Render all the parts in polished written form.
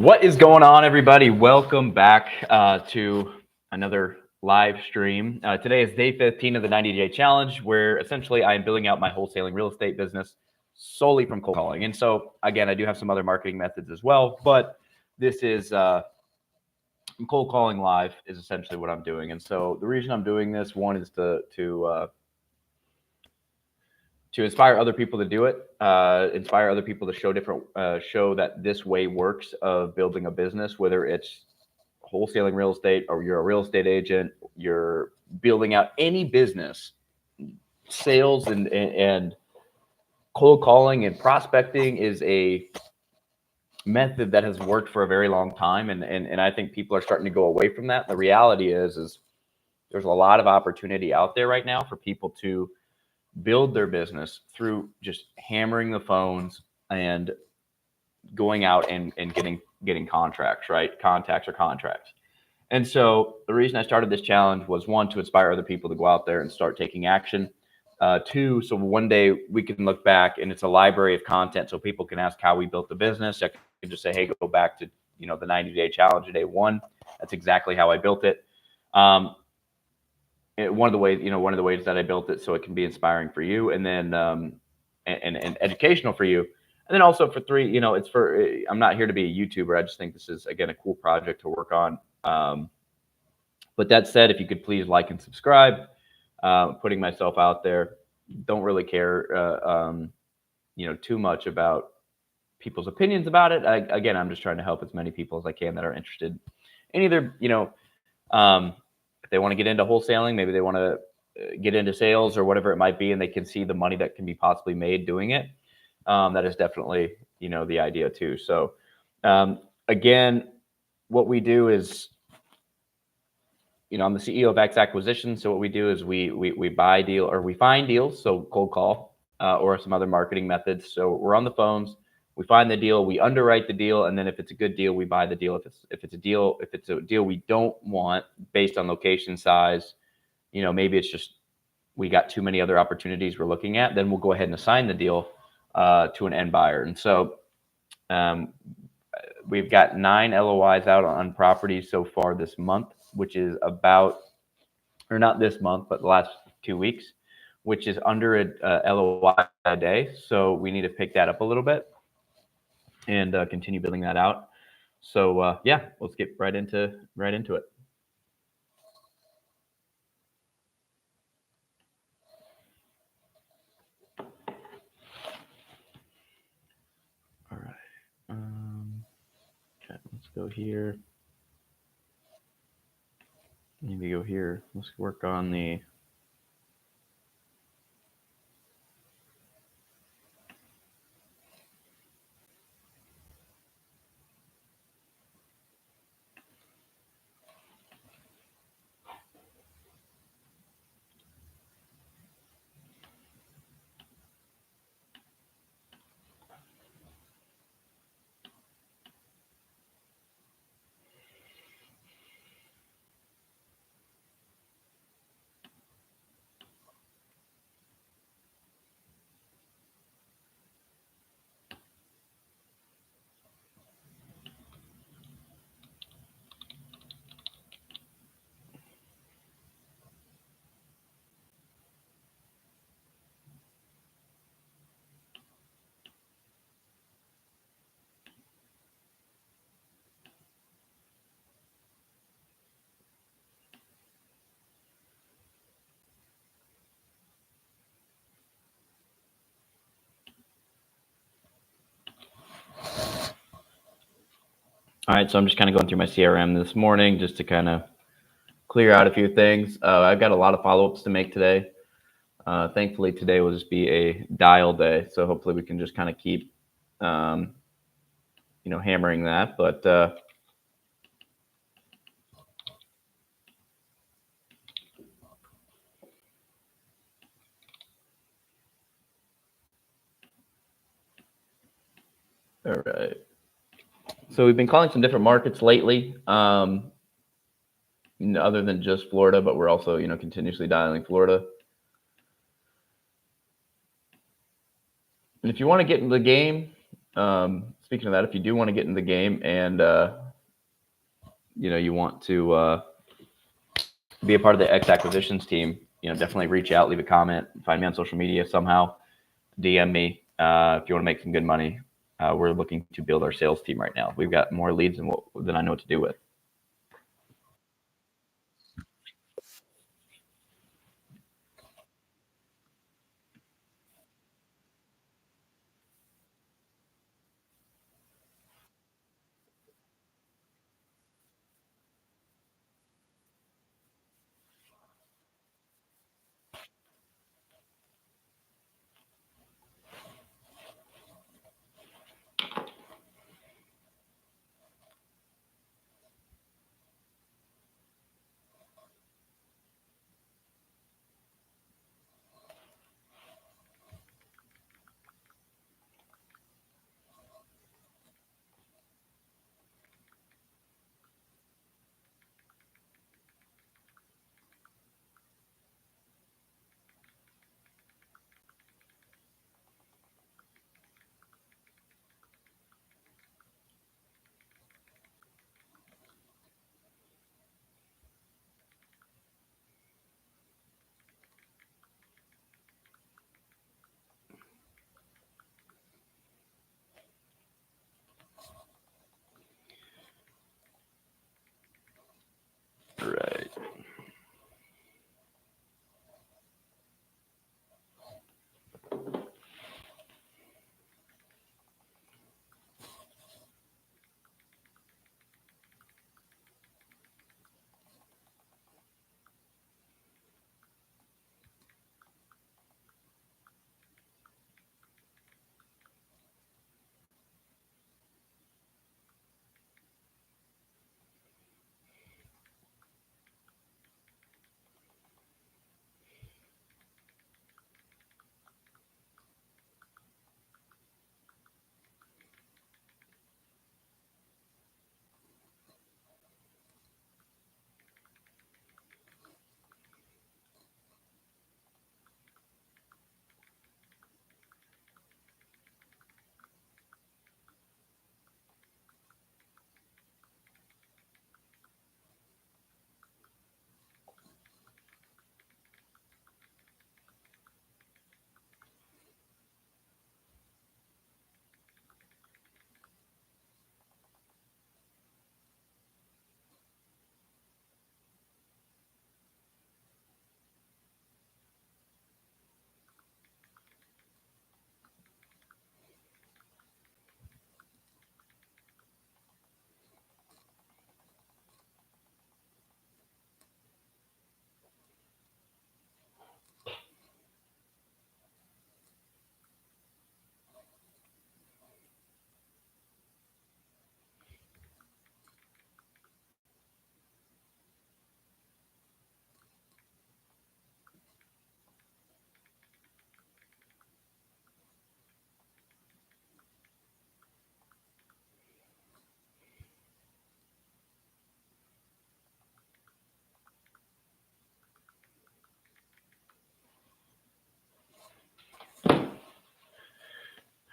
What is going on, everybody? Welcome back to another live stream. Today is day 15 of the 90-day challenge, where essentially I am building out my wholesaling real estate business solely from cold calling. And so, again, I do have some other marketing methods as well, but this is cold calling live is essentially what I'm doing. And so the reason I'm doing this, one, is to inspire other people to do it, inspire other people to show that this way works of building a business, whether it's wholesaling real estate or you're a real estate agent, you're building out any business, sales and cold calling and prospecting is a method that has worked for a very long time. And I think people are starting to go away from that. The reality is there's a lot of opportunity out there right now for people to build their business through just hammering the phones and going out and getting contracts, right? Contacts or contracts. And so the reason I started this challenge was, one, to inspire other people to go out there and start taking action. Two, so one day we can look back and it's a library of content, so people can ask how we built the business. I can just say, hey, go back to the 90-day challenge, day one. That's exactly how I built it. One of the ways that I built it, so it can be inspiring for you, and then and educational for you, and then also for three, it's for. I'm not here to be a YouTuber. I just think this is, again, a cool project to work on. But that said, if you could please like and subscribe, putting myself out there. Don't really care, too much about people's opinions about it. Again, I'm just trying to help as many people as I can that are interested in either, if they want to get into wholesaling, maybe they want to get into sales or whatever it might be, and they can see the money that can be possibly made doing it. That is definitely, the idea too. So, again, what we do is, I'm the CEO of X Acquisition. So what we do is we buy deal, or we find deals. So cold call, or some other marketing methods. So we're on the phones, we find the deal, we underwrite the deal, and then if it's a good deal, we buy the deal. If it's a deal we don't want based on location, size, maybe it's just we got too many other opportunities we're looking at, then we'll go ahead and assign the deal to an end buyer. And so we've got 9 LOIs out on properties so far this month, which is about, or not this month, but the last 2 weeks, which is under a LOI a day. So we need to pick that up a little bit and continue building that out. So yeah, let's get right into it. All right. Okay, let's go here. Maybe go here. Let's work on the. All right, so I'm just kind of going through my CRM this morning just to kind of clear out a few things. I've got a lot of follow-ups to make today. Thankfully, today will just be a dial day, so hopefully we can just kind of keep, hammering that. But all right. So we've been calling some different markets lately, other than just Florida, but we're also, continuously dialing Florida. And if you want to get into the game, speaking of that, if you do want to get in the game and you want to be a part of the X acquisitions team, definitely reach out, leave a comment, find me on social media somehow, DM me if you want to make some good money. We're looking to build our sales team right now. We've got more leads than I know what to do with. Right.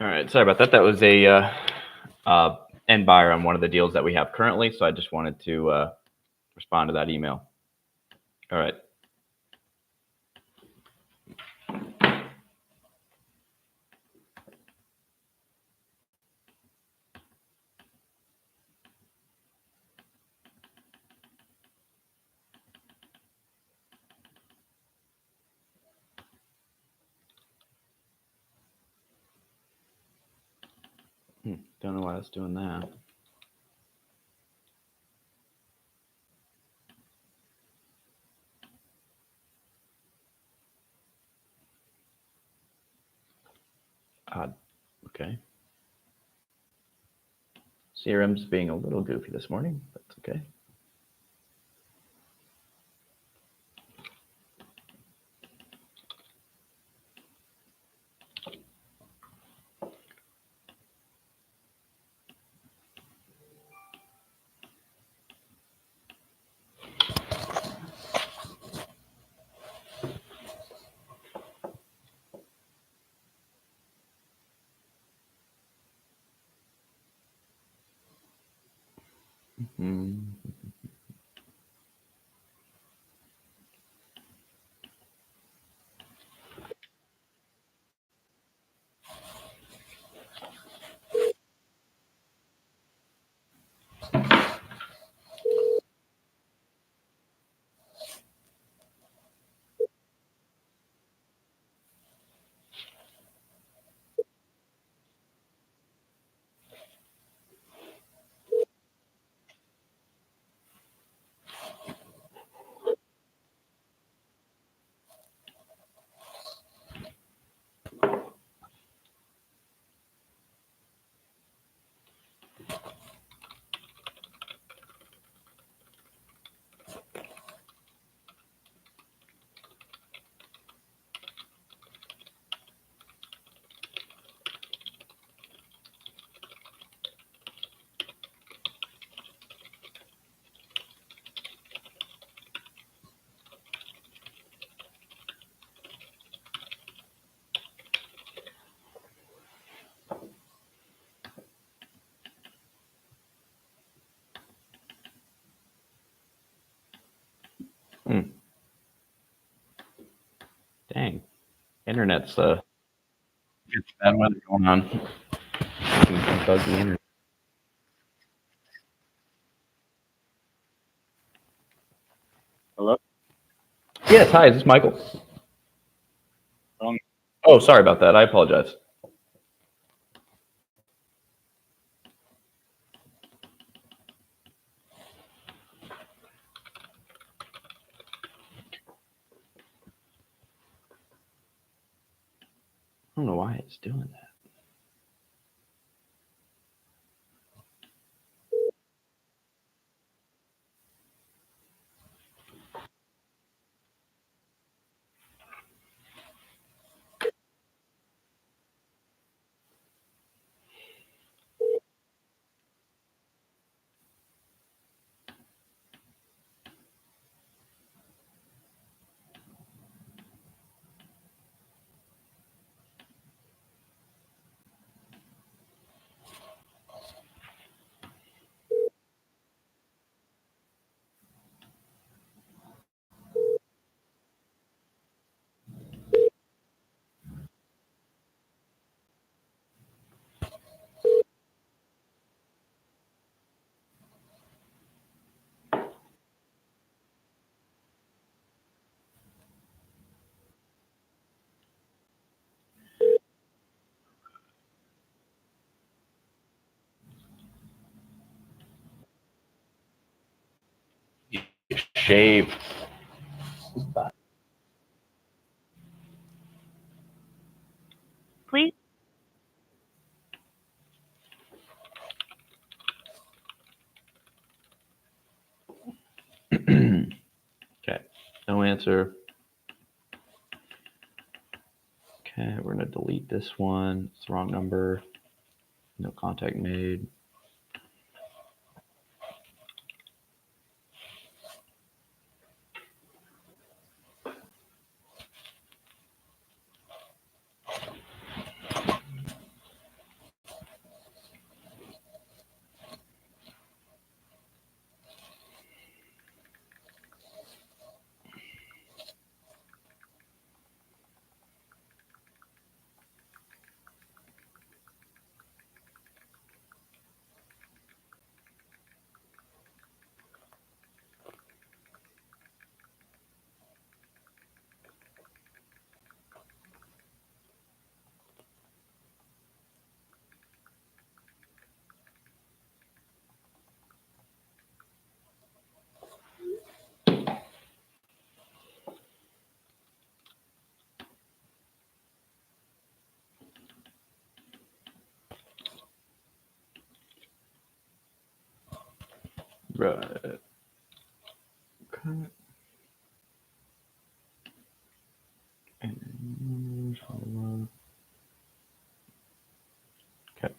All right. Sorry about that. That was a end buyer on one of the deals that we have currently. So I just wanted to respond to that email. All right. Don't know why it's doing that. Odd. Okay. CRM's being a little goofy this morning. That's okay. Mm. Mm. Dang. Internet's it's bad weather going on. Some buggy internet. Hello? Yes, hi, is this Michael? Wrong. Oh, sorry about that. I apologize. I don't know why it's doing that. Shave. Please. Okay, no answer. Okay, we're gonna delete this one. It's the wrong number. No contact made. Right. Okay. Okay.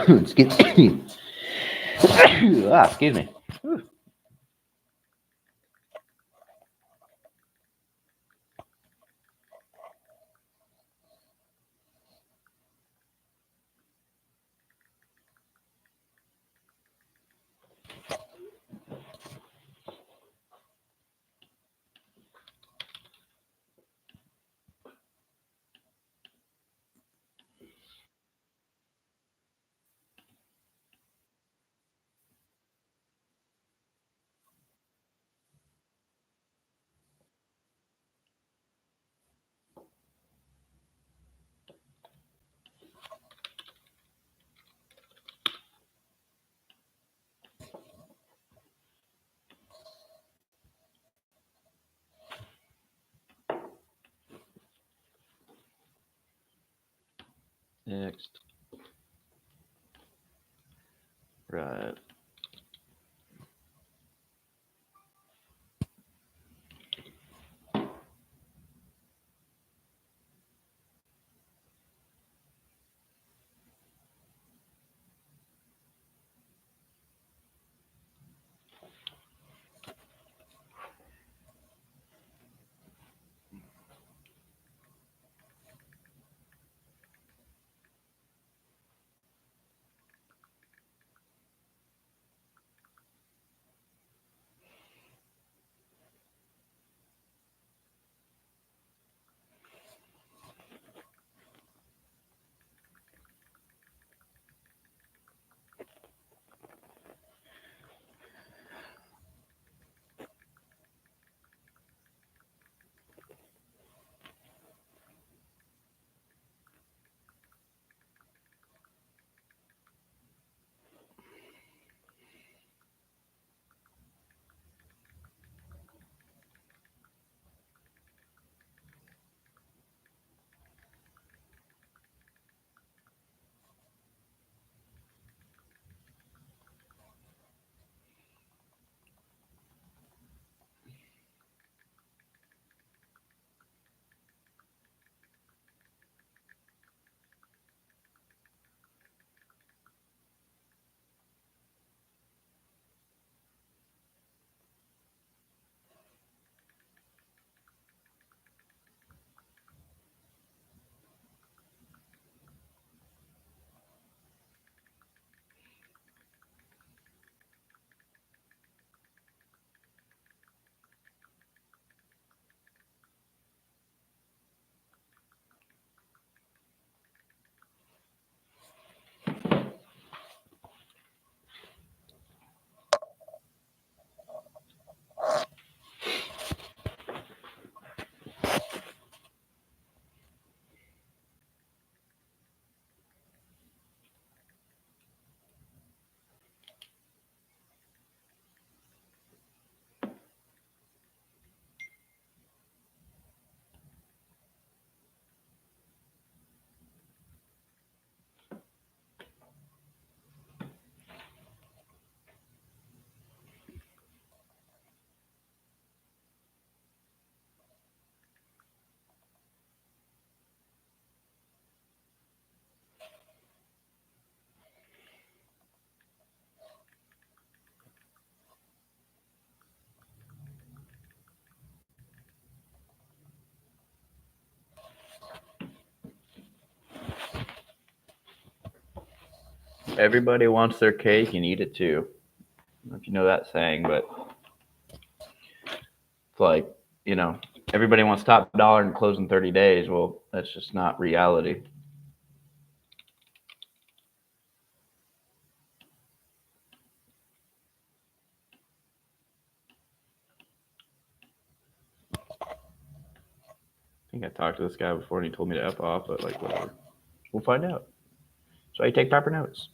Excuse me. Excuse me. Next. Right. Everybody wants their cake and eat it too. I don't know if you know that saying, but it's like, everybody wants top dollar and close in 30 days. Well, that's just not reality. think I talked to this guy before and he told me to F off, but like whatever. We'll find out. So I take proper notes.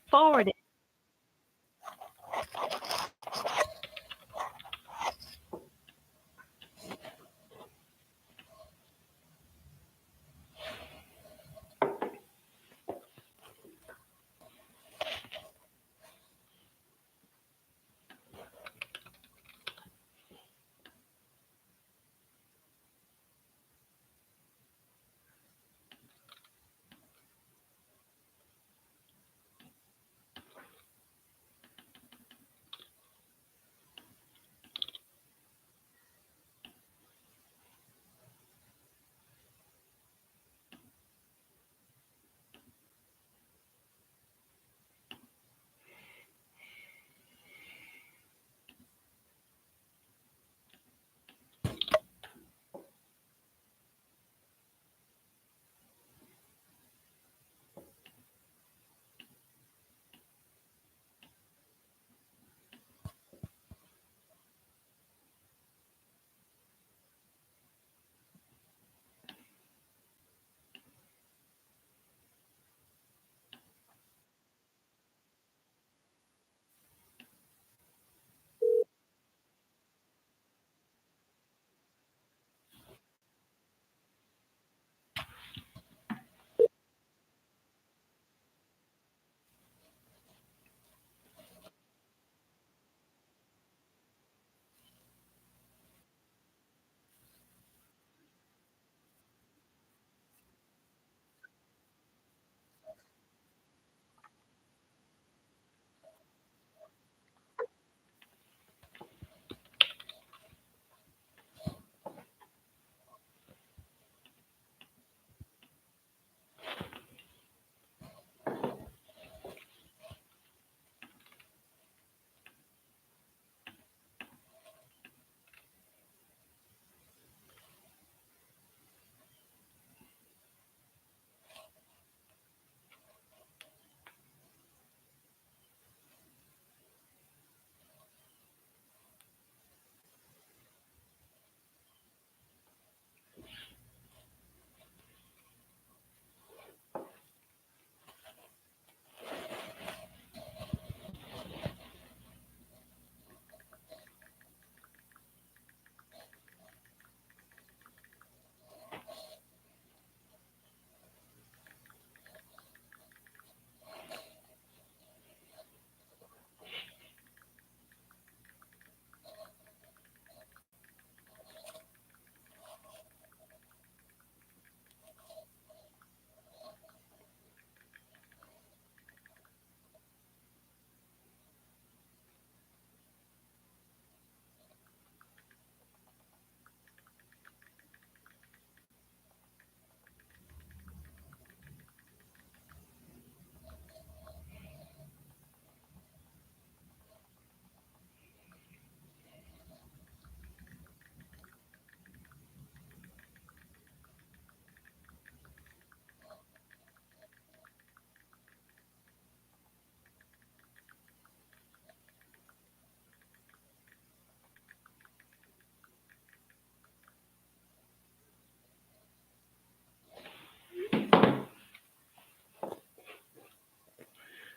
Forward it.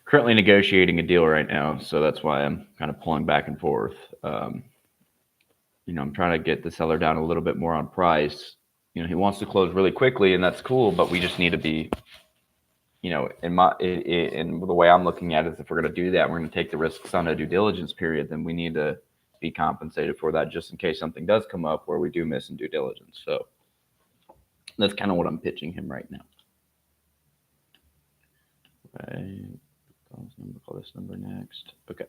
Currently negotiating a deal right now, so that's why I'm kind of pulling back and forth. I'm trying to get the seller down a little bit more on price. He wants to close really quickly, and that's cool, but we just need to be, in the way I'm looking at it, is if we're going to do that, we're going to take the risks on a due diligence period, then we need to be compensated for that just in case something does come up where we do miss in due diligence. So that's kind of what I'm pitching him right now. Okay. Call this number next. Okay.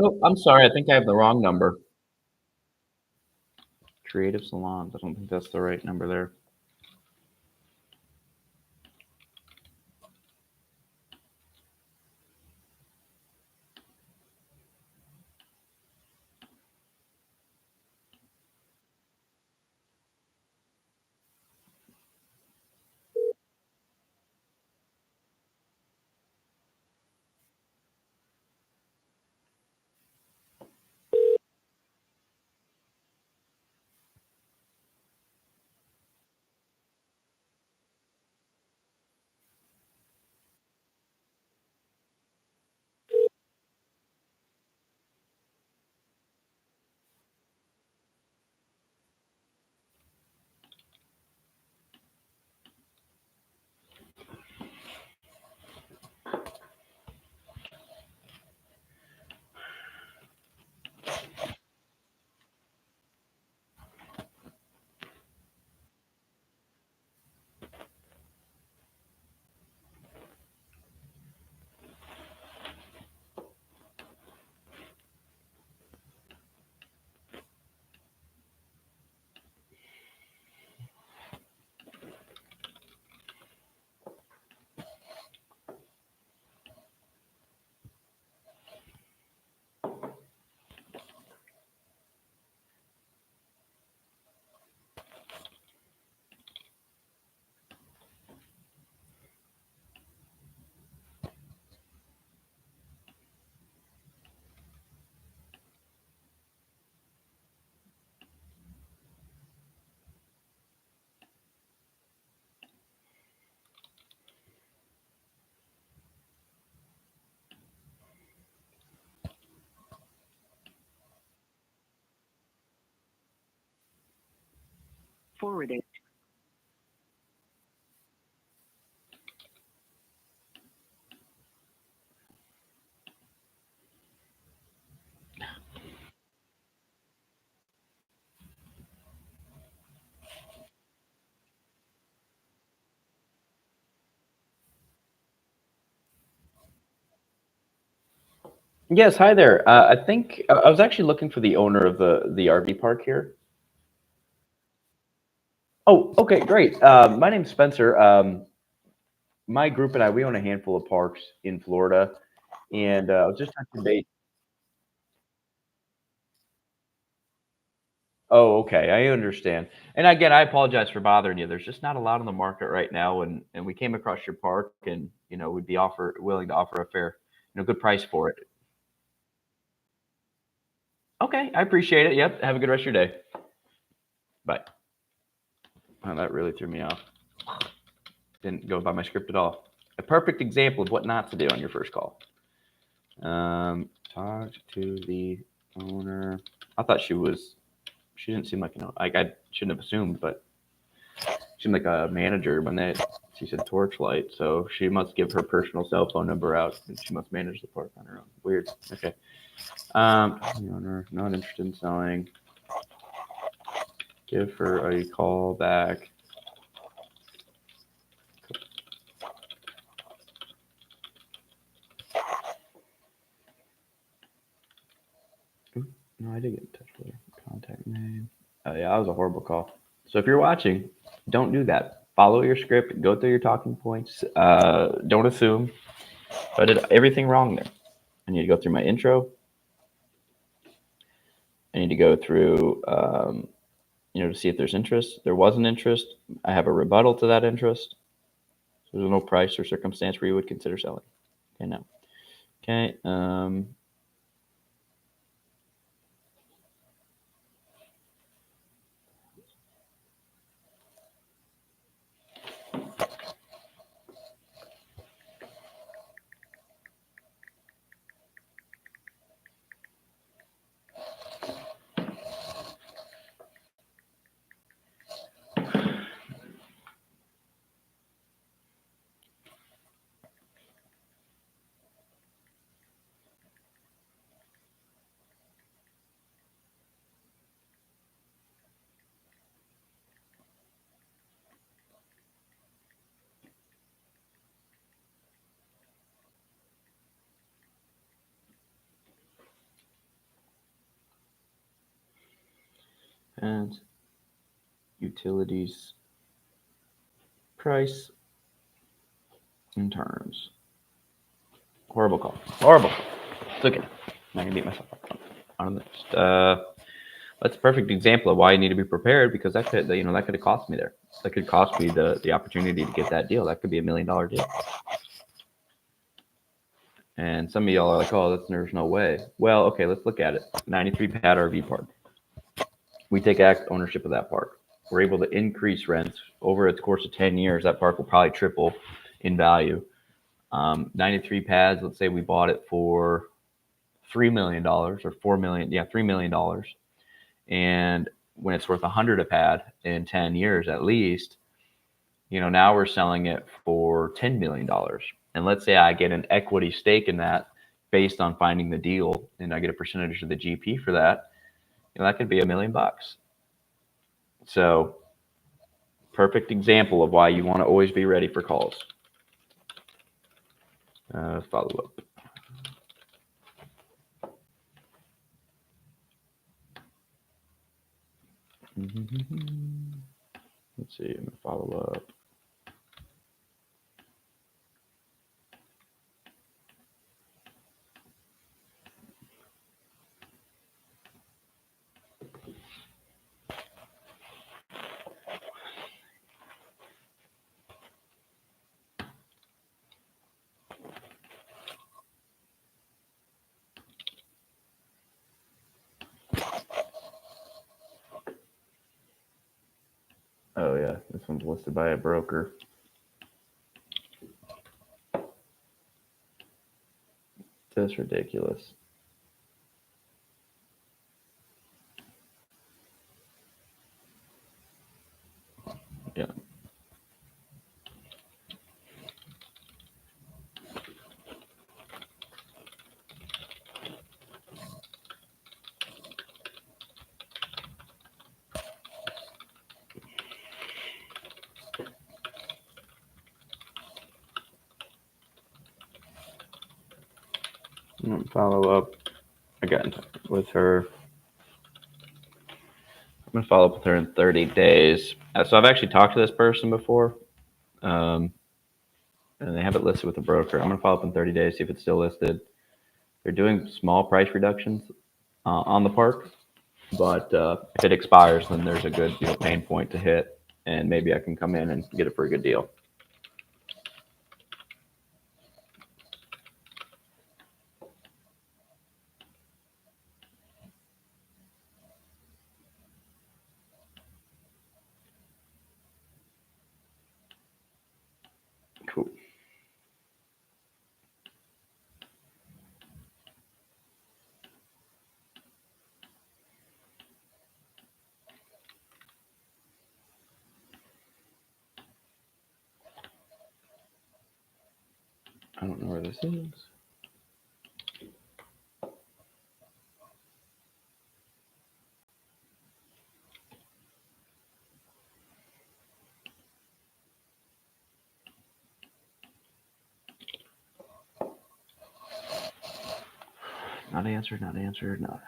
Oh, I'm sorry. I think I have the wrong number. Creative salons. I don't think that's the right number there. Forwarding. Yes, hi there. I think I was actually looking for the owner of the RV park here. Oh, okay, great. My name's Spencer. My group and I, we own a handful of parks in Florida, and I was just touching base. Oh, okay, I understand. And again, I apologize for bothering you. There's just not a lot on the market right now, and we came across your park, and we'd be willing to offer a fair, good price for it. Okay, I appreciate it. Yep. Have a good rest of your day. Bye. Oh, that really threw me off. Didn't go by my script at all. A perfect example of what not to do on your first call. Talk to the owner. I thought she didn't seem like, like I shouldn't have assumed, but she seemed like a manager when she said Torchlight. So she must give her personal cell phone number out and she must manage the park on her own. Weird. Okay. The owner, not interested in selling. Give her a call back. No, I did get in touch with her. Contact name. Oh yeah, that was a horrible call. So if you're watching, don't do that. Follow your script. Go through your talking points. Don't assume. So I did everything wrong there. I need to go through my intro. I need to go through, to see if there's interest. There was an interest. I have a rebuttal to that interest. So there's no price or circumstance where you would consider selling. Okay, no. Okay. pads, utilities, price, and terms. Horrible call. Horrible. It's okay. I'm not gonna beat myself up on this. That's a perfect example of why you need to be prepared, because that could have cost me there. That could cost me the opportunity to get that deal. That could be $1 million deal. And some of y'all are like, oh, there's no way. Well, okay, let's look at it. 93 pad RV park. We take ownership of that park. We're able to increase rents over its course of 10 years. That park will probably triple in value. 93 pads, let's say we bought it for $3 million or $4 million. Yeah, $3 million. And when it's worth 100 a pad in 10 years at least, now we're selling it for $10 million. And let's say I get an equity stake in that based on finding the deal, and I get a percentage of the GP for that. That could be $1 million. So, perfect example of why you want to always be ready for calls. Follow up. Let's see, I'm gonna follow up. Oh yeah, this one's listed by a broker. That's ridiculous. Yeah. I'm gonna follow up. I got in touch with her. I'm gonna follow up with her in 30 days. So I've actually talked to this person before, and they have it listed with a broker. I'm gonna follow up in 30 days, see if it's still listed. They're doing small price reductions on the park, but if it expires, then there's a good pain point to hit, and maybe I can come in and get it for a good deal. Cool. I don't know where this is. Not answered, not answered, not.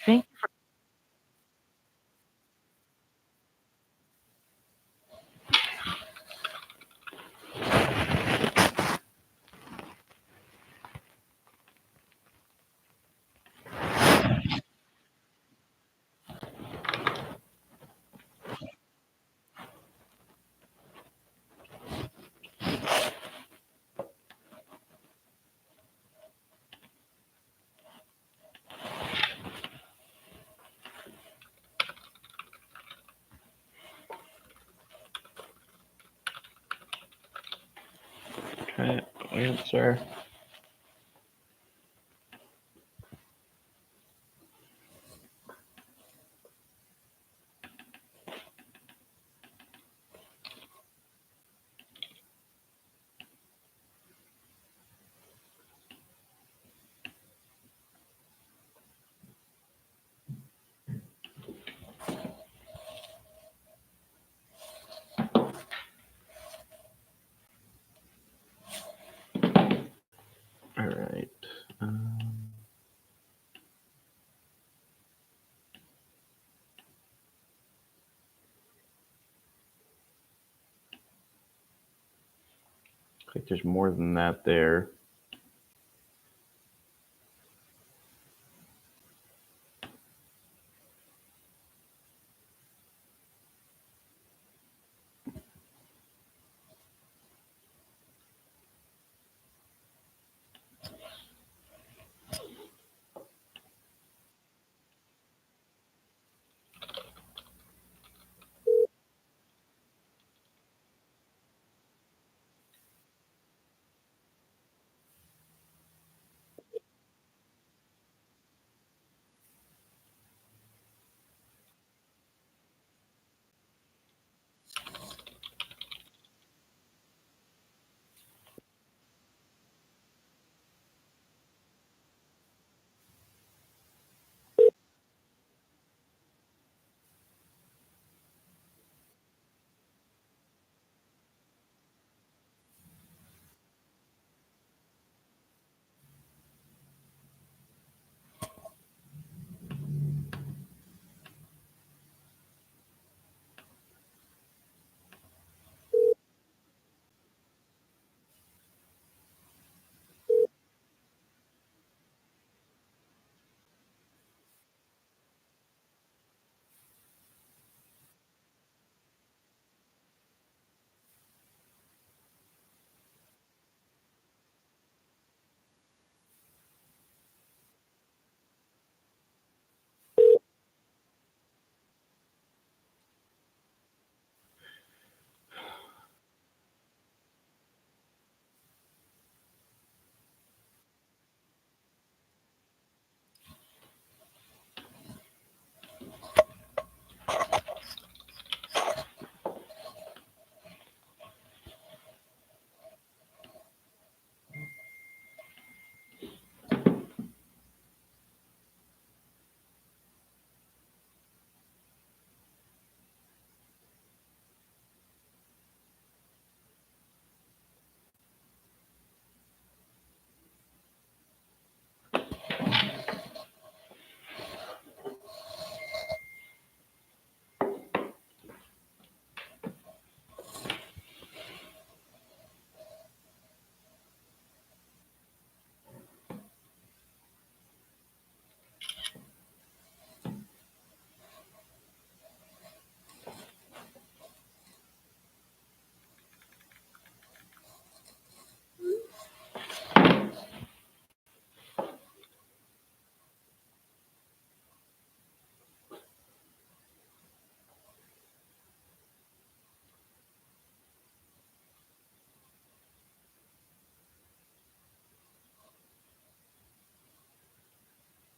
Thank you for answer. All right. I think there's more than that there.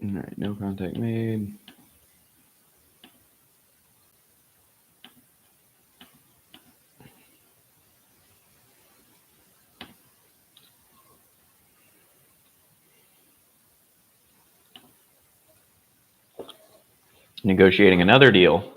All right, no contact made. Negotiating another deal.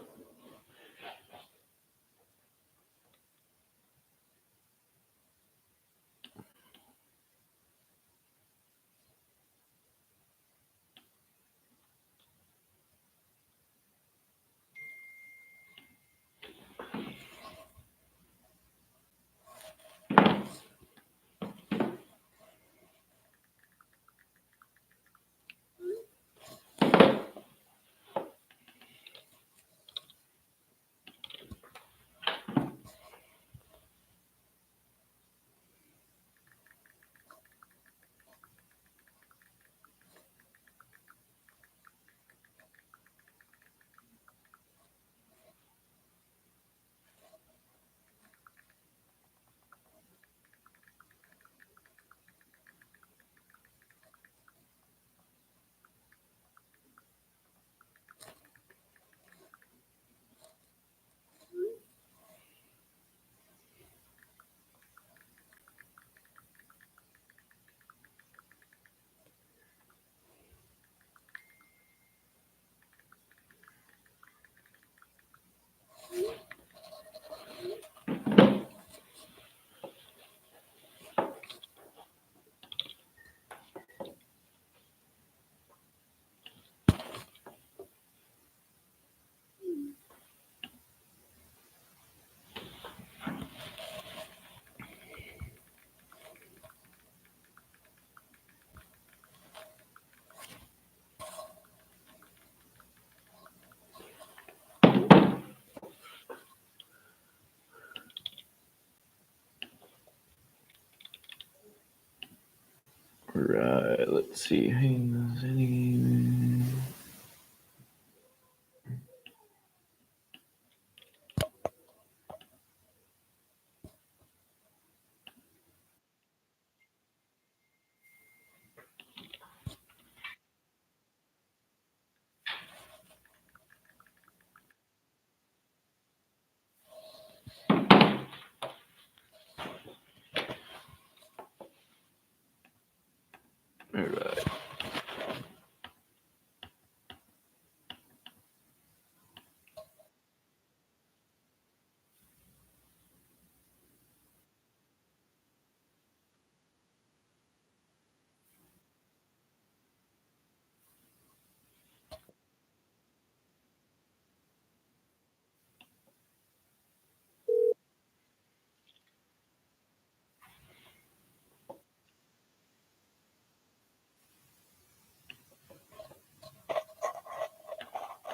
Right. Let's see. All right.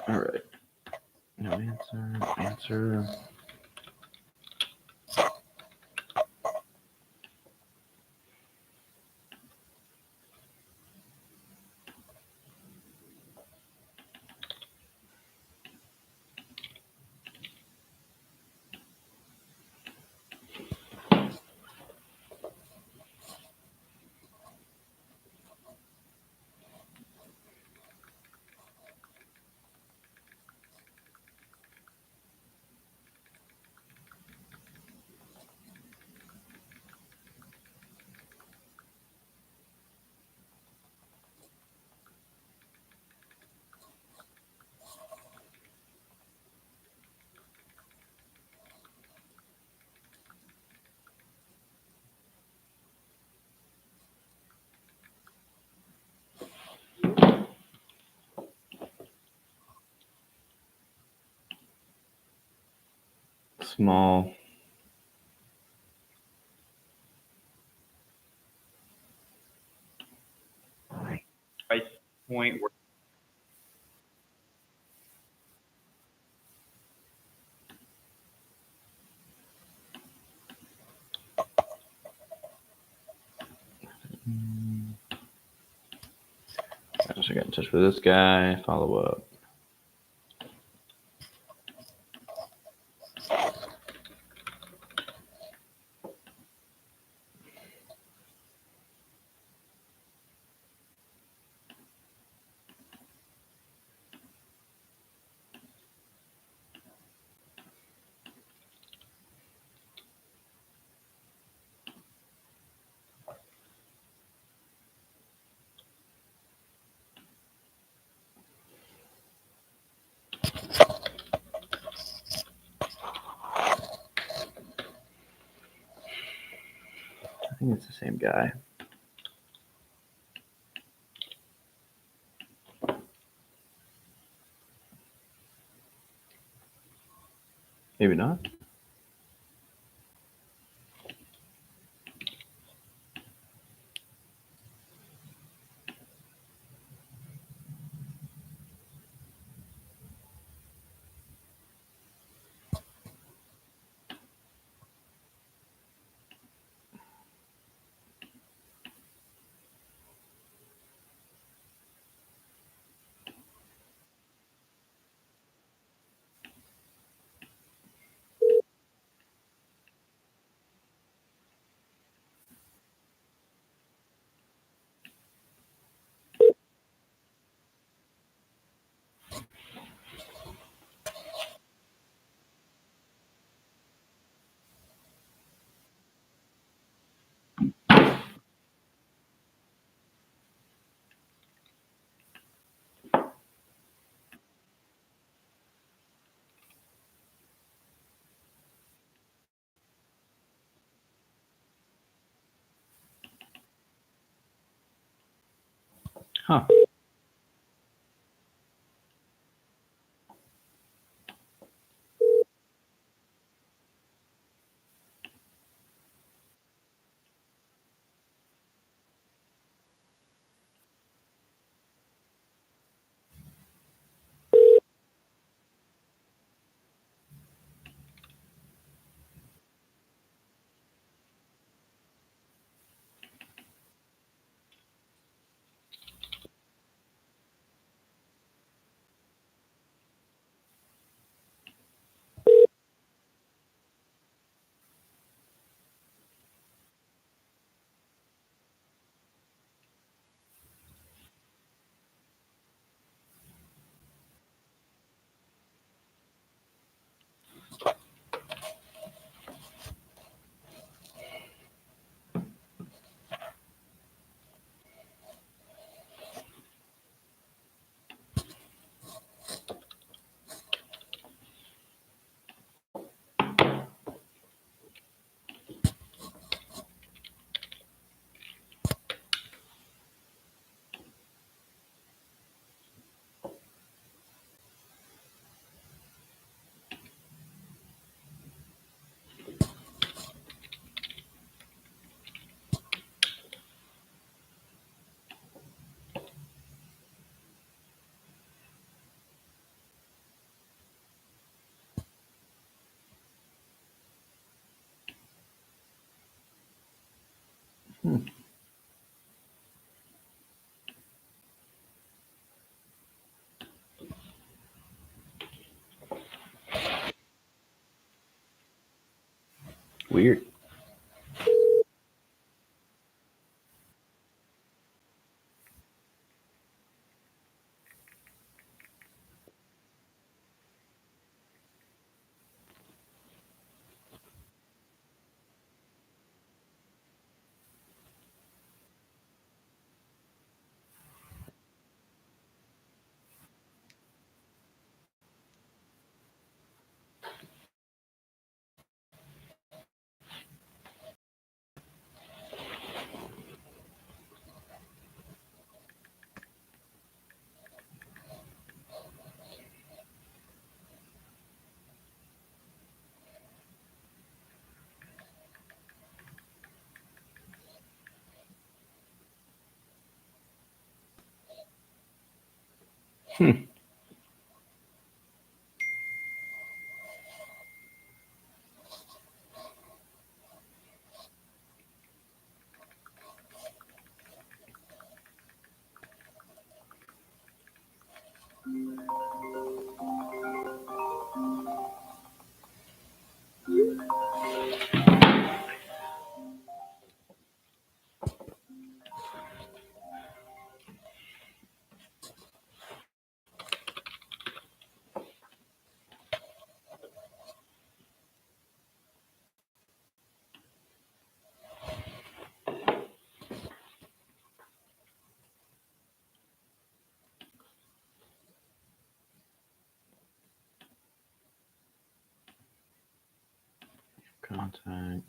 All right. No answer. Small. Price point where I just got in touch with this guy. Follow up. I think it's the same guy. Maybe not. Huh. Weird. Contact.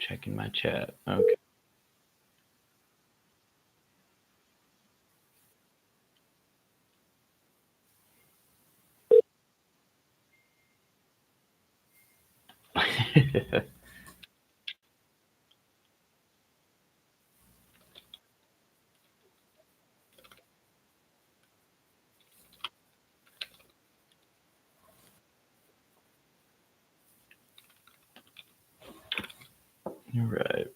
Checking my chat. Okay. You're right.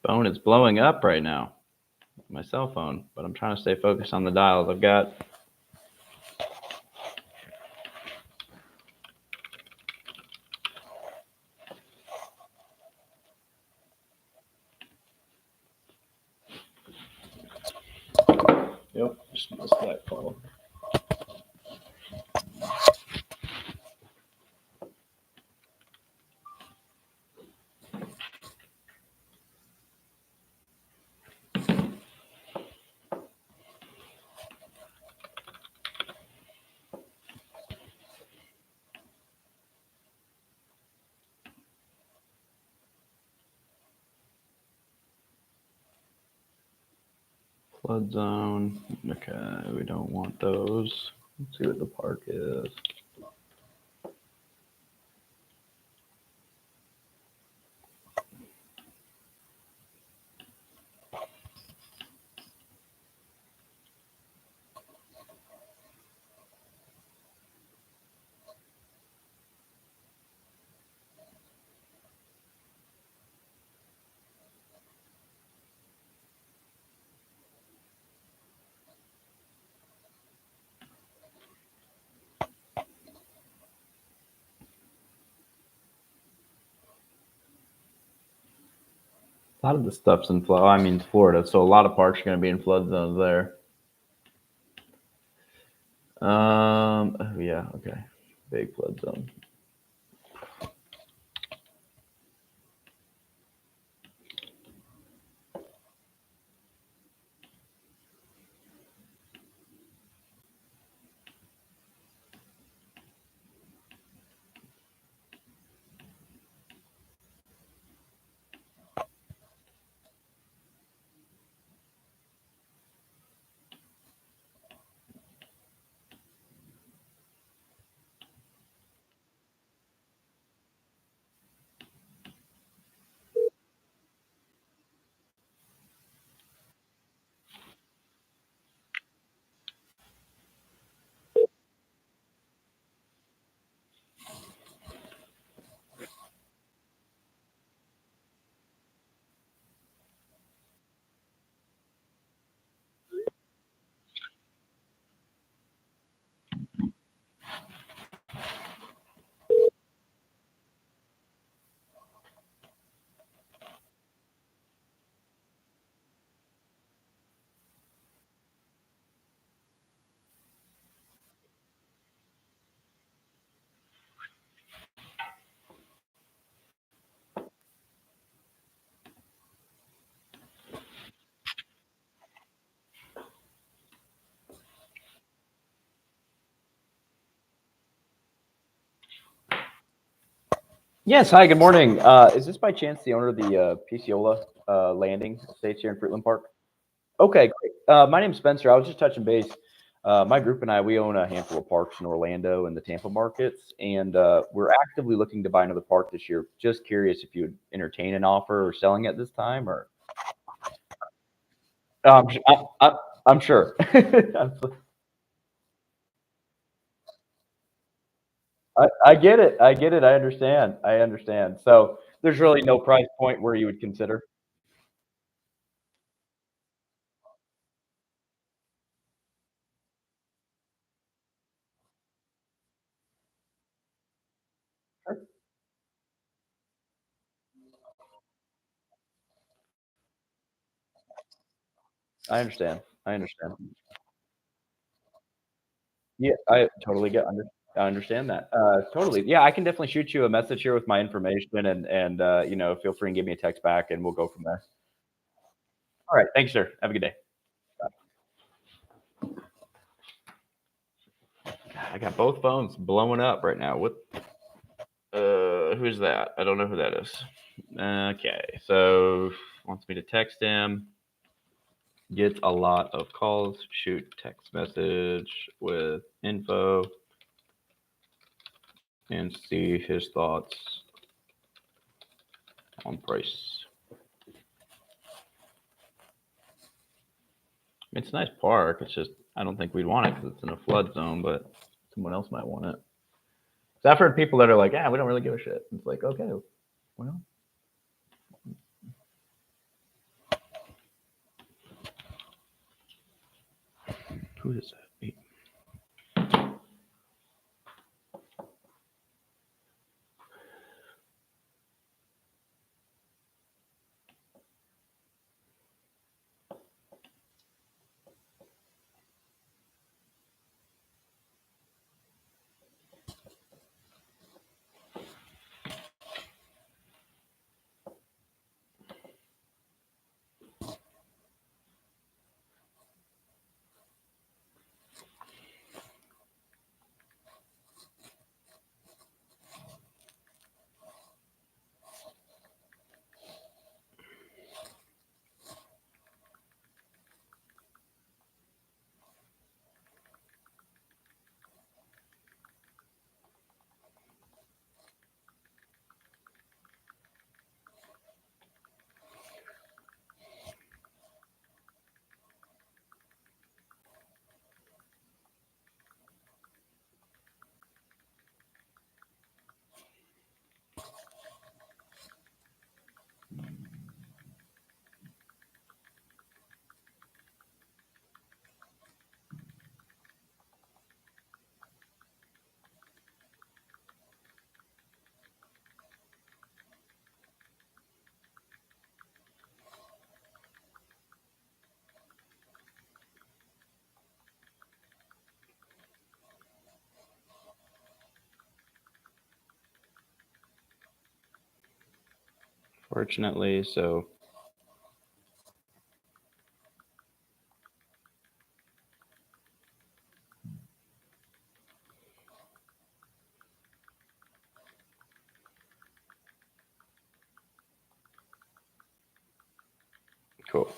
Phone is blowing up right now. My cell phone, but I'm trying to stay focused on the dials I've got. Yep, just missed that call. Flood zone. Okay, we don't want those. Let's see what the park is. A lot of the stuff's in Florida, so a lot of parks are going to be in flood zones there. Oh yeah, okay. Big flood zone. Yes, hi, good morning. Is this by chance the owner of the Picciola Landing Estates here in Fruitland Park? Okay, great. My name's Spencer. I was just touching base. My group and I, we own a handful of parks in Orlando and the Tampa markets, and we're actively looking to buy another park this year. Just curious if you would entertain an offer or selling at this time, or um, I, I, I'm sure. I get it. I get it. I understand. I understand. So there's really no price point where you would consider. Sure. I understand. I understand. Yeah, I totally I understand that. Totally. Yeah, I can definitely shoot you a message here with my information and feel free and give me a text back and we'll go from there. All right. Thanks, sir. Have a good day. God, I got both phones blowing up right now. What who's that? I don't know who that is. Okay. So wants me to text him. Gets a lot of calls. Shoot text message with info and see his thoughts on price. It's a nice park. It's just I don't think we'd want it because it's in a flood zone, but someone else might want it. So I've heard people that are like, "Yeah, we don't really give a shit." It's like, okay, well, who is that? unfortunately. So cool.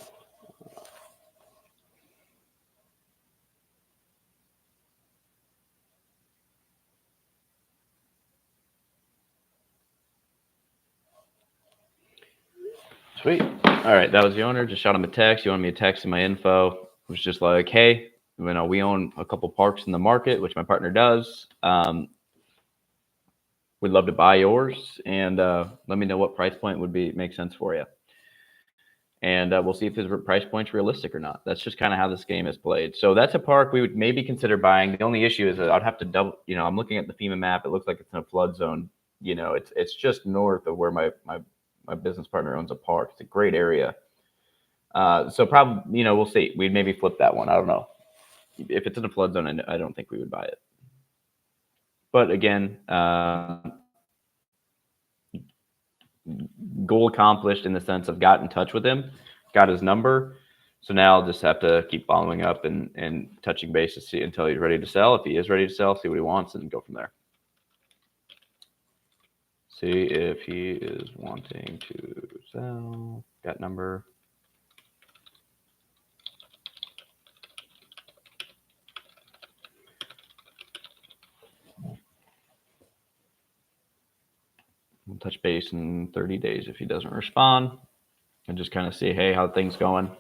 Sweet. All right, that was the owner. Just shot him a text. You wanted me to text him my info. It was just like, hey, we own a couple parks in the market, which my partner does. We'd love to buy yours, and let me know what price point would make sense for you. And we'll see if his price point's realistic or not. That's just kind of how this game is played. So that's a park we would maybe consider buying. The only issue is that I'd have to double. I'm looking at the FEMA map. It looks like it's in a flood zone. It's just north of where my business partner owns a park. It's a great area. So probably, we'll see. We'd maybe flip that one. I don't know. If it's in a flood zone, I don't think we would buy it. But again, goal accomplished in the sense of got in touch with him, got his number. So now I'll just have to keep following up and touching base to see until he's ready to sell. If he is ready to sell, see what he wants and go from there. See if he is wanting to sell. Got number. We'll touch base in 30 days if he doesn't respond and just kind of see, hey, how things going.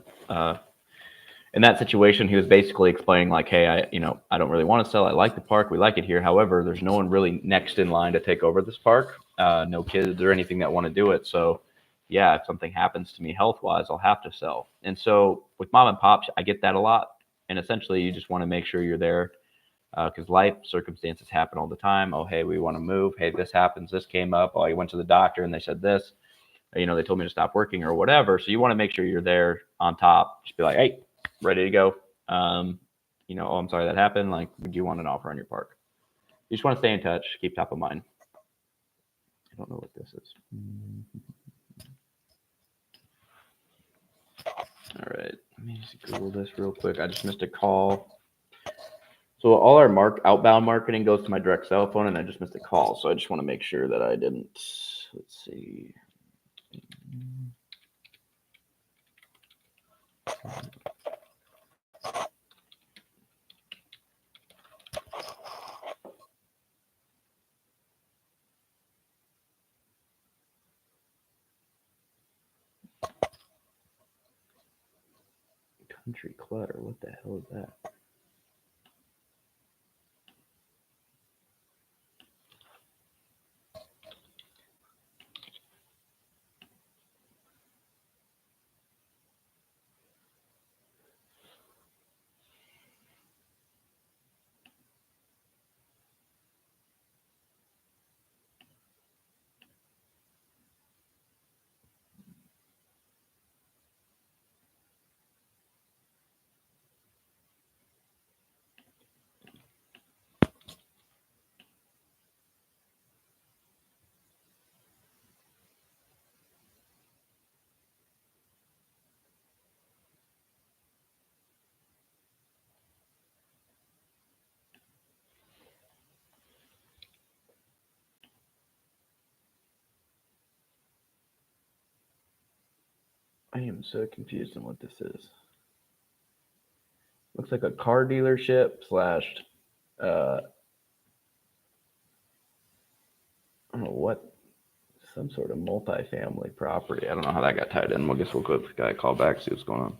In that situation, he was basically explaining like, hey, I don't really want to sell. I like the park. We like it here. However, there's no one really next in line to take over this park. No kids or anything that want to do it. So yeah, if something happens to me health-wise, I'll have to sell. And so with mom and pops, I get that a lot. And essentially you just want to make sure you're there because life circumstances happen all the time. Oh, hey, we want to move. Hey, this happens. This came up. Oh, I went to the doctor and they said this. They told me to stop working or whatever. So you want to make sure you're there on top. Just be like, hey, ready to go. Oh, I'm sorry that happened. Like, would you want an offer on your park? You just want to stay in touch. Keep top of mind. I don't know what this is. All right. Let me just Google this real quick. I just missed a call. So all our outbound marketing goes to my direct cell phone, and I just missed a call. So I just want to make sure that I didn't. Let's see. Country clutter. What the hell is that? I am so confused on what this is. Looks like a car dealership / I don't know what, some sort of multifamily property. I don't know how that got tied in. We'll give the guy a call back, see what's going on.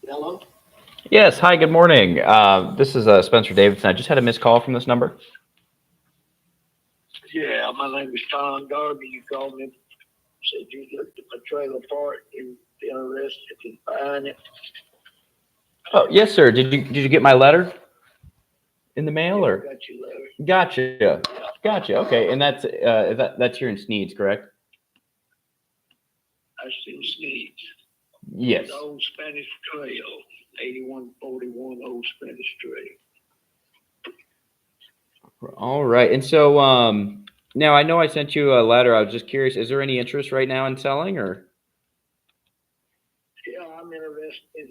Hello? Yes. Hi, good morning. This is Spencer Davidson. I just had a missed call from this number. Yeah, my name is Tom Darby. You called me, said you looked at my trailer park and interested in buying it. Oh, yes, sir. Did you get my letter in the mail Yeah, I or? got your letter. Gotcha. Gotcha. Okay, and that's that's here in Sneeds, correct? I still Sneeds. Yes. The Old Spanish Trail, 8141 Old Spanish Trail. All right. And so now I know I sent you a letter. I was just curious, is there any interest right now in selling or? Yeah, I'm interested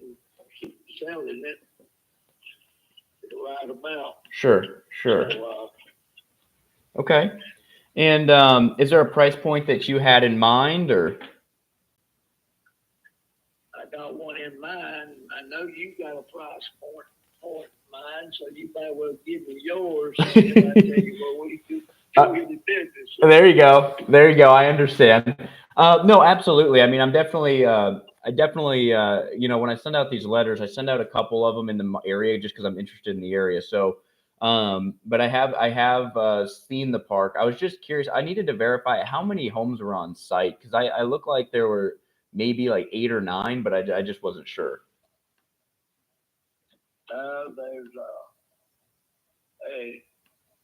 in selling it the right amount. Sure. So, Okay. And is there a price point that you had in mind or? I got one in mind. I know you got a price point in mind, so you might well give me yours. And I tell you what we do in the business. There you go. There you go. I understand. No, absolutely. I mean, I definitely, you know, when I send out these letters, I send out a couple of them in the area just because I'm interested in the area. So, but I have seen the park. I was just curious. I needed to verify how many homes were on site because I look like there were maybe like 8 or 9, but I just wasn't sure. There's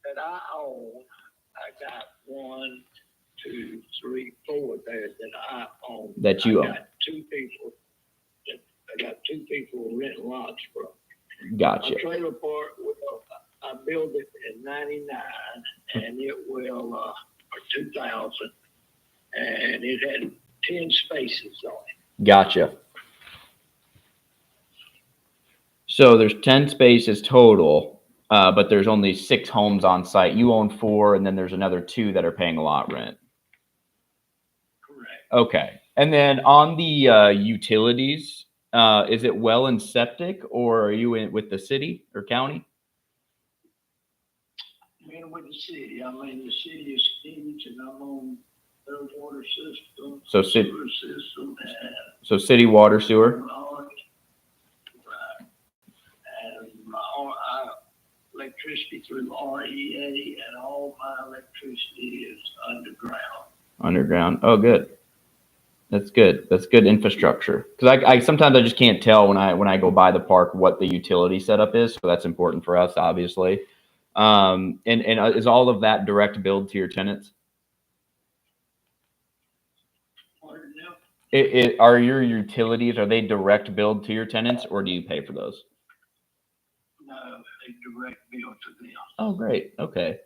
that I own. I got 1, 2, 3, 4 there that I own. That you own. I got two people renting lots from. Gotcha. A trailer park. I built it in '99, and it will or 2000, and it had 10 spaces on it. Gotcha. So there's 10 spaces total, but there's only 6 homes on site. You own 4, and then there's another 2 that are paying a lot rent. Correct. Okay. And then on the utilities, is it well and septic, or are you in with the city or county? I'm with the city. I'm in the city of Steeds, and I'm on their water system, So sewer system, So city water sewer. and my electricity through REA, and all my electricity is underground. Underground. Oh, good. That's good. That's good infrastructure. Because I sometimes I just can't tell when I go by the park what the utility setup is. So that's important for us, obviously. And is all of that direct billed to your tenants? Are your utilities, are they direct billed to your tenants, or do you pay for those? No, they direct bill to them. Oh, great. Okay.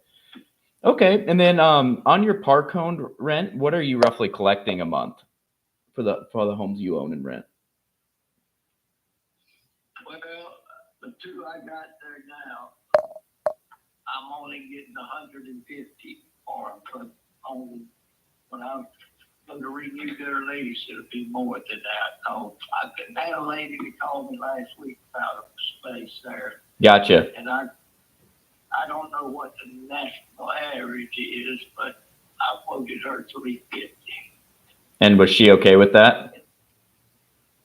Okay. And then on your park owned rent, what are you roughly collecting a month for the homes you own and rent? Well, the 2 I got there now, I'm only getting 150 for them. On when I'm going to renew their lease, it'll be more than that. I had a lady that called me last week about a space there, Gotcha. and I don't know what the national average is, but I quoted her 350. And was she okay with that?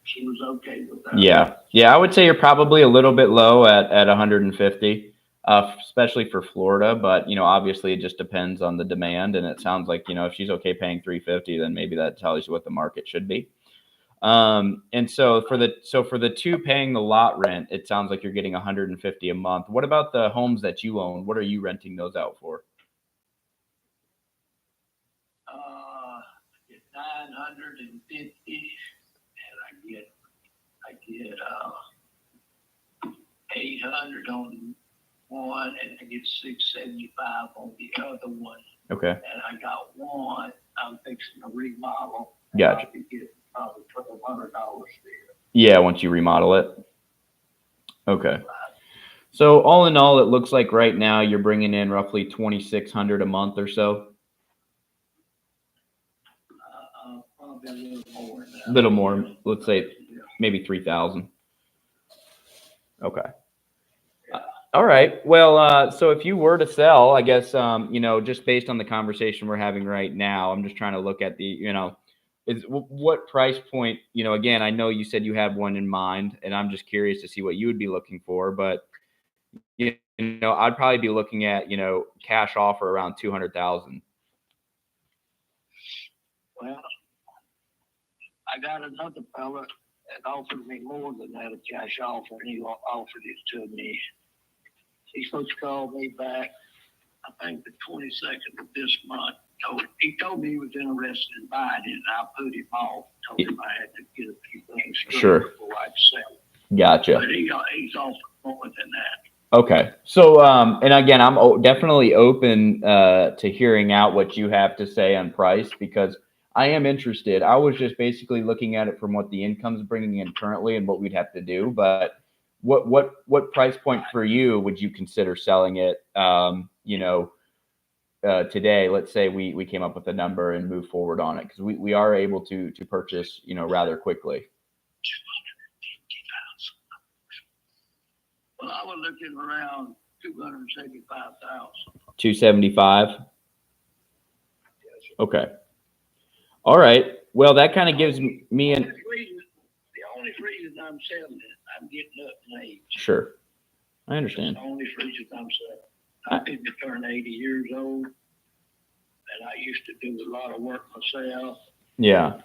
She was okay with that. Yeah. Yeah, I would say you're probably a little bit low at 150, especially for Florida. But, you know, obviously it just depends on the demand. And it sounds like, you know, if she's okay paying 350, then maybe that tells you what the market should be. And so for the 2 paying the lot rent, it sounds like you're getting 150 a month. What about the homes that you own? What are you renting those out for? Get 950, and I get 800 on one, and I get 675 on the other one. Okay. And I got one I'm fixing to remodel. Gotcha. I could get probably $1,200 there. Yeah, once you remodel it. Okay. So all in all, it looks like right now you're bringing in roughly 2,600 a month or so. Probably a little more than that. A little more. Let's say maybe 3,000. Okay. All right. Well, so if you were to sell, I guess, you know, just based on the conversation we're having right now, I'm just trying to look at the, you know, what price point, you know, again, I know you said you had one in mind, and I'm just curious to see what you would be looking for, but, you know, I'd probably be looking at, you know, cash offer around 200,000. Well, I got another fella that offered me more than that, a cash offer, and he offered it to me. He's supposed to call me back I think the 22nd of this month. He told me he was interested in buying it, and I put him off. Told him I had to get a few things straight Sure. before I could sell it. Gotcha. But he's offered more than that. Okay. So, and again, I'm definitely open to hearing out what you have to say on price because I am interested. I was just basically looking at it from what the income's bringing in currently and what we'd have to do. But what price point for you would you consider selling it? Today, let's say we came up with a number and move forward on it because we are able to purchase, rather quickly. Well, I was looking around 275,000. 275. Okay. All right. Well, that kind of gives me The only reason I'm selling it, I'm getting up in age. Sure. I understand. That's the only reason I'm selling it. I didn't turn 80 years old, and I used to do a lot of work myself. Yeah.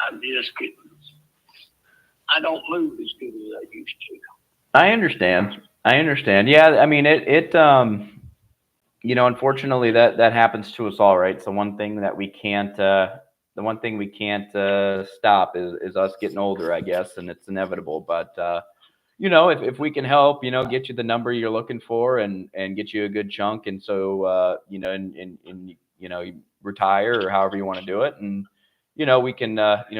I'm just getting, I don't move as good as I used to. I understand. Yeah. I mean, unfortunately that happens to us all, right? So one thing that we can't, stop is us getting older, I guess, and it's inevitable. But if we can help, get you the number you're looking for and get you a good chunk, and so you retire or however you want to do it, and we can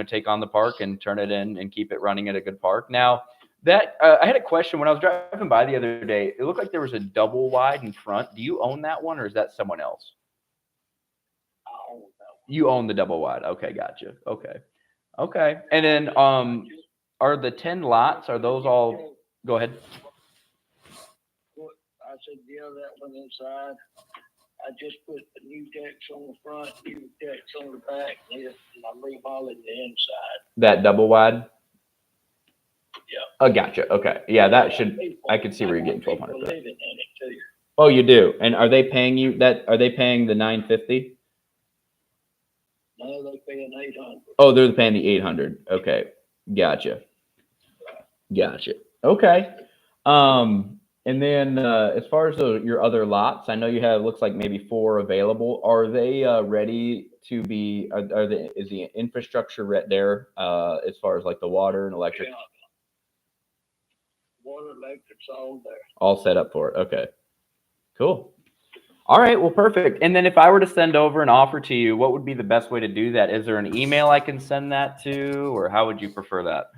take on the park and turn it in and keep it running at a good park. Now that I had a question when I was driving by the other day. It looked like there was a double wide in front. Do you own that one or is that someone else? I own that one. You own the double wide. Okay, gotcha. Okay. And then are the 10 lots, are those all? Go ahead. I said, yeah, that one inside. I just put the new decks on the front, new decks on the back, and I'm remodeling the inside. That double wide? Yeah. Oh, gotcha. Okay. Yeah, that should, I can see where you're getting 1,200 for that. Living in it too. Oh, you do? And are they paying you that? Are they paying the 950? No, they're paying 800. Oh, they're paying the 800. Okay. Gotcha. Okay. And then as far as your other lots, I know you have, looks like maybe 4 available. Are they ready to be, is the infrastructure there as far as like the water and electric? Yeah. Water, electric's all there. All set up for it. Okay. Cool. All right. Well, perfect. And then if I were to send over an offer to you, what would be the best way to do that? Is there an email I can send that to, or how would you prefer that?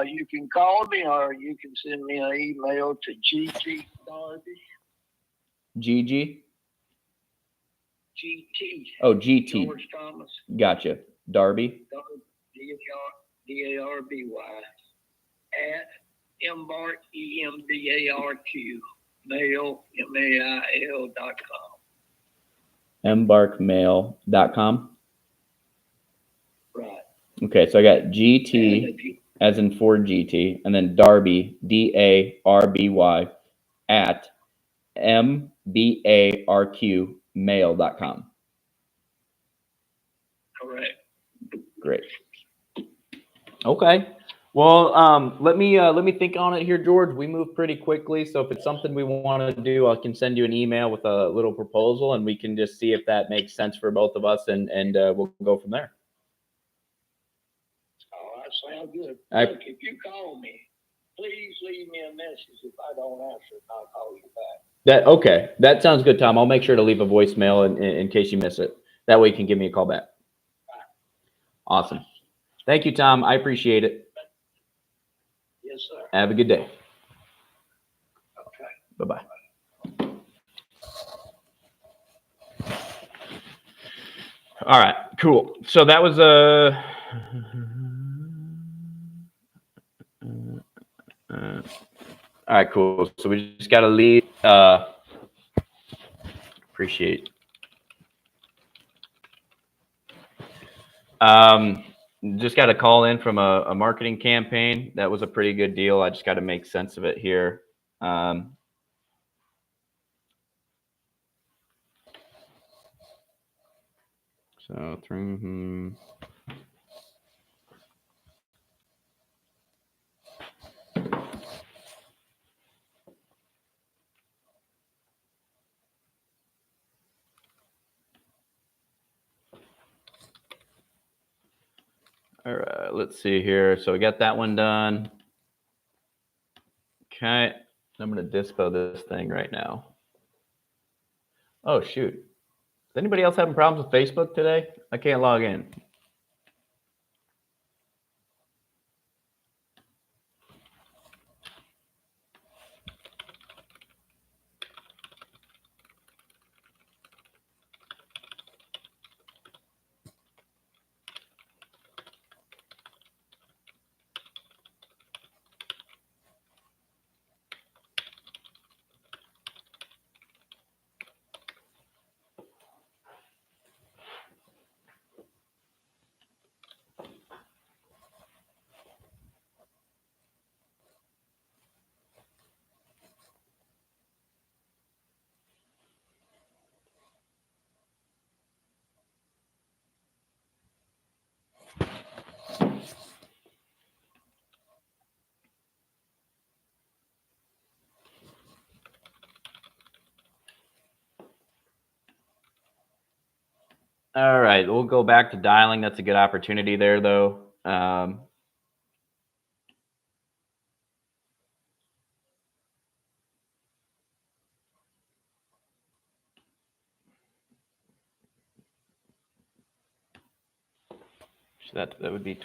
You can call me or you can send me an email to GT Darby. GG? GT. Oh, GT. George Thomas. Gotcha. Darby? D-A-R-B-Y at Embark, E-M-B-A-R-Q, mail, M-A-I-L.com. Embarkmail.com. Right. Okay, so I got GT as in Ford GT, and then Darby, D-A-R-B-Y, at M-B-A-R-Q mail.com. Correct. Great. Okay. Well, let me think on it here, George. We move pretty quickly, so if it's something we want to do, I can send you an email with a little proposal, and we can just see if that makes sense for both of us, and we'll go from there. Oh, that sounds good. Look, if you call me, please leave me a message. If I don't answer, I'll call you back. Okay. That sounds good, Tom. I'll make sure to leave a voicemail in case you miss it. That way you can give me a call back. Awesome. Thank you, Tom. I appreciate it. Yes, sir. Have a good day. Okay. Bye-bye. All right, cool. So that was all right, cool. So we just got to leave. Appreciate. Just got a call in from a marketing campaign. That was a pretty good deal. I just got to make sense of it here. So through. All right, let's see here. So we got that one done. Okay, I'm going to dispo this thing right now. Oh, shoot. Is anybody else having problems with Facebook today? I can't log in. All right, we'll go back to dialing. That's a good opportunity there, though. So that would be.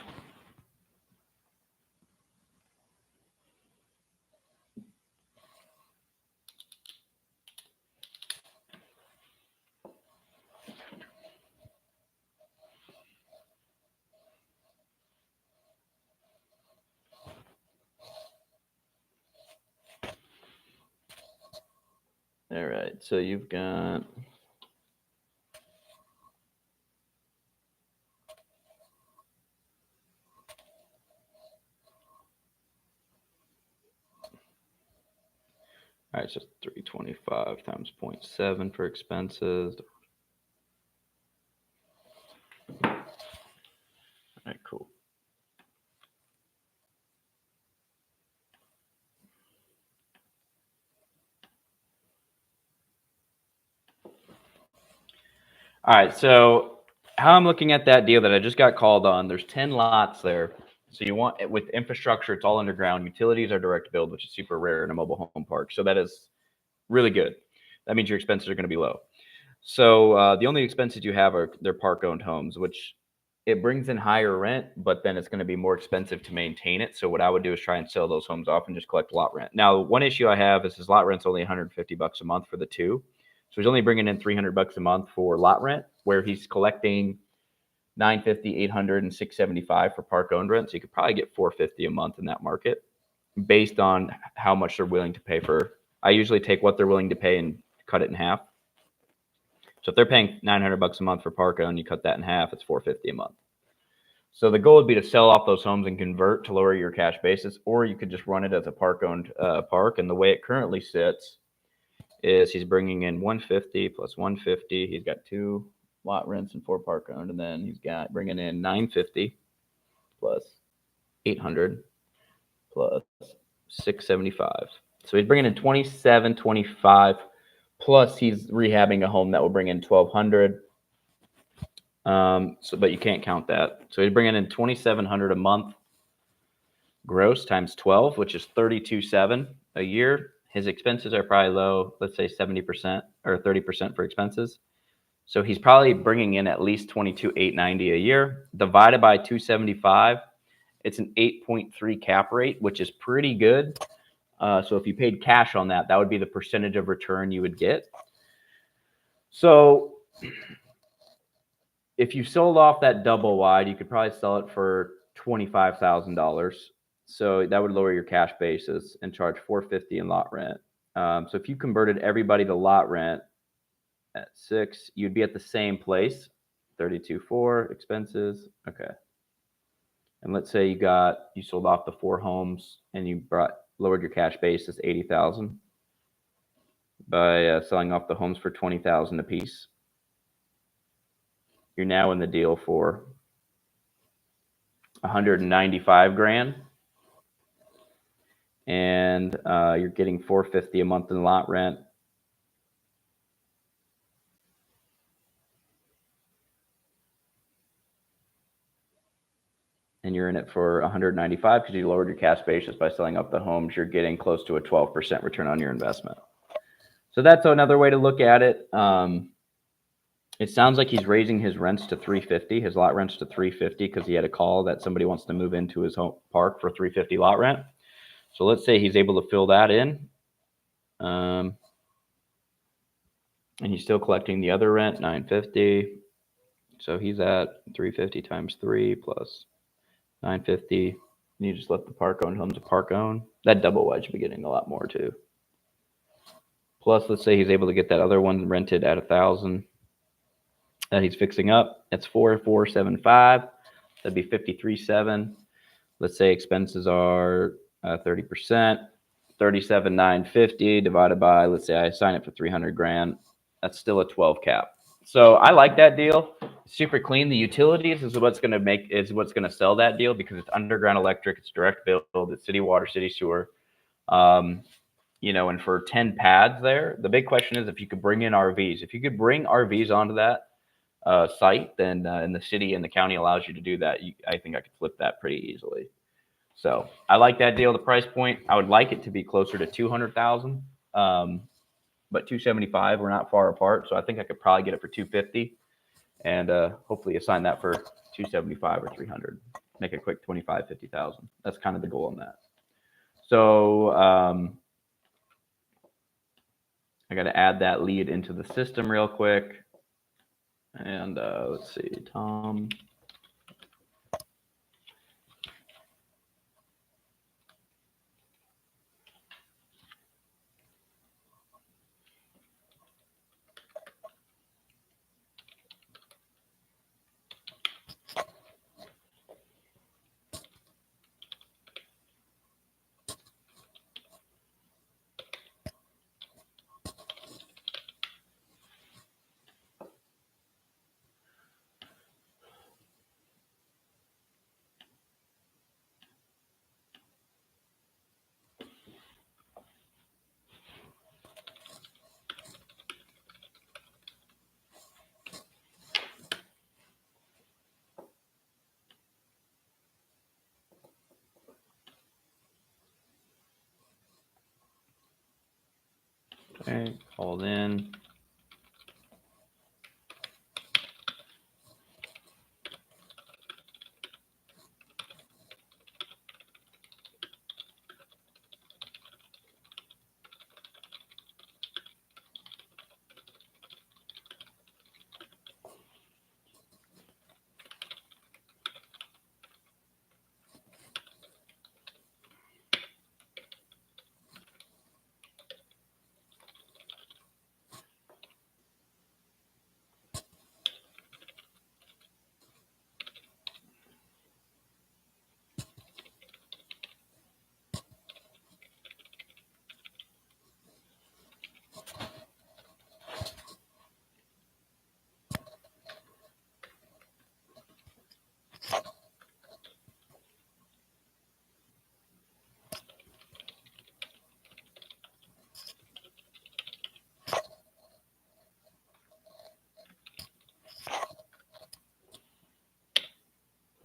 All right, so you've got. All right, so 325 times 0.7 for expenses. All right, cool. All right, so how I'm looking at that deal that I just got called on, there's 10 lots there. So you want, with infrastructure, it's all underground. Utilities are direct build, which is super rare in a mobile home park. So that is really good. That means your expenses are going to be low. So the only expenses you have are their park-owned homes, which it brings in higher rent, but then it's going to be more expensive to maintain it. So what I would do is try and sell those homes off and just collect lot rent. Now, one issue I have is lot rent's only $150 a month for the two. So he's only bringing in $300 a month for lot rent, where he's collecting $950, $800, and $675 for park-owned rent. So you could probably get $450 a month in that market based on how much they're willing to pay for. I usually take what they're willing to pay and cut it in half. So if they're paying $900 a month for park owned, you cut that in half, it's $450 a month. So the goal would be to sell off those homes and convert to lower your cash basis, or you could just run it as a park owned park. And the way it currently sits is he's bringing in 150 plus 150. He's got 2 lot rents and 4 park owned, and then he's got bringing in 950 plus 800 plus 675. So he's bringing in 2725. Plus, he's rehabbing a home that will bring in 1,200. But you can't count that. So he's bringing in 2,700 a month gross times 12, which is 32.7 a year. His expenses are probably low. Let's say 70% or 30% for expenses. So he's probably bringing in at least 22,890 a year. Divided by 275, it's an 8.3 cap rate, which is pretty good. So if you paid cash on that, that would be the percentage of return you would get. So if you sold off that double wide, you could probably sell it for $25,000. So that would lower your cash basis and charge $450 in lot rent. So if you converted everybody to lot rent at 6, you'd be at the same place, 32.4 expenses. Okay. And let's say you sold off the 4 homes and you lowered your cash basis 80,000 by selling off the homes for 20,000 a piece. You're now in the deal for 195 grand, and you're getting 450 a month in lot rent. and you're in it for 195 because you lowered your cash basis by selling up the homes, you're getting close to a 12% return on your investment. So that's another way to look at it. It sounds like he's raising his rents to 350, his lot rents to 350 because he had a call that somebody wants to move into his home park for 350 lot rent. So let's say he's able to fill that in. And he's still collecting the other rent, 950. So he's at 350 times 3 plus 950. And you just let the park owned homes a park own. That double wedge would be getting a lot more too. Plus, let's say he's able to get that other one rented at 1,000 that he's fixing up. That's 4,475. That'd be 53.7. Let's say expenses are 30%, 37,950 divided by, let's say I sign it for 300 grand. That's still a 12 cap. So I like that deal. Super clean. The utilities is what's going to sell that deal because it's underground electric, it's direct build, it's city water, city sewer. And for 10 pads there, the big question is if you could bring in RVs. If you could bring RVs onto that site, then and the city and the county allows you to do that, I think I could flip that pretty easily. So I like that deal. The price point, I would like it to be closer to 200,000, but 275, we're not far apart. So I think I could probably get it for 250, and hopefully assign that for 275 or 300. Make a quick 25, 50,000. That's kind of the goal on that. So I got to add that lead into the system real quick. And let's see, Tom. Okay, called in.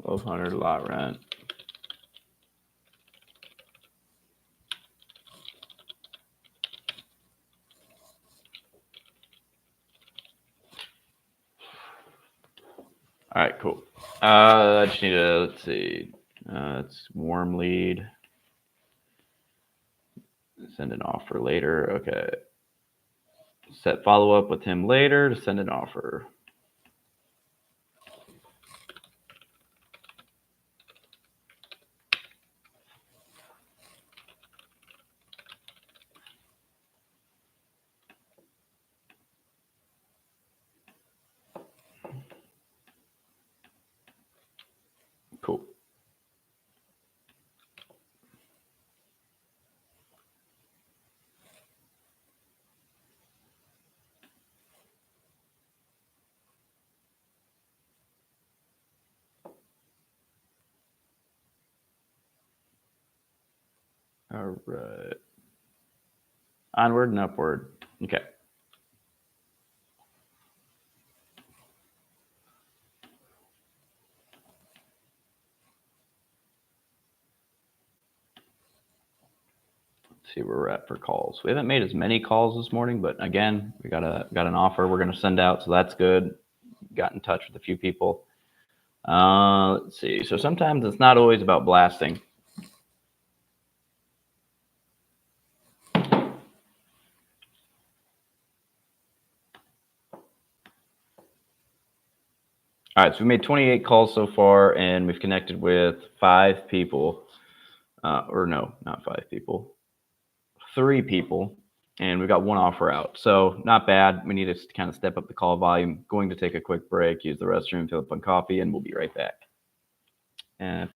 $1,200 lot rent. All right, cool. I just need to, let's see. It's warm lead. Send an offer later. Okay. Set follow up with him later to send an offer. Cool. All right. Onward and upward. Okay. see where we're at for calls. We haven't made as many calls this morning, but again, we got an offer we're going to send out, so that's good. Got in touch with a few people. Let's see. So sometimes it's not always about blasting. All right, so we made 28 calls so far, and we've connected with 5 people. Or no, not 5 people. 3 people, and we've got 1 offer out. So not bad. We need to kind of step up the call volume. Going to take a quick break, use the restroom, fill up on coffee, and we'll be right back. And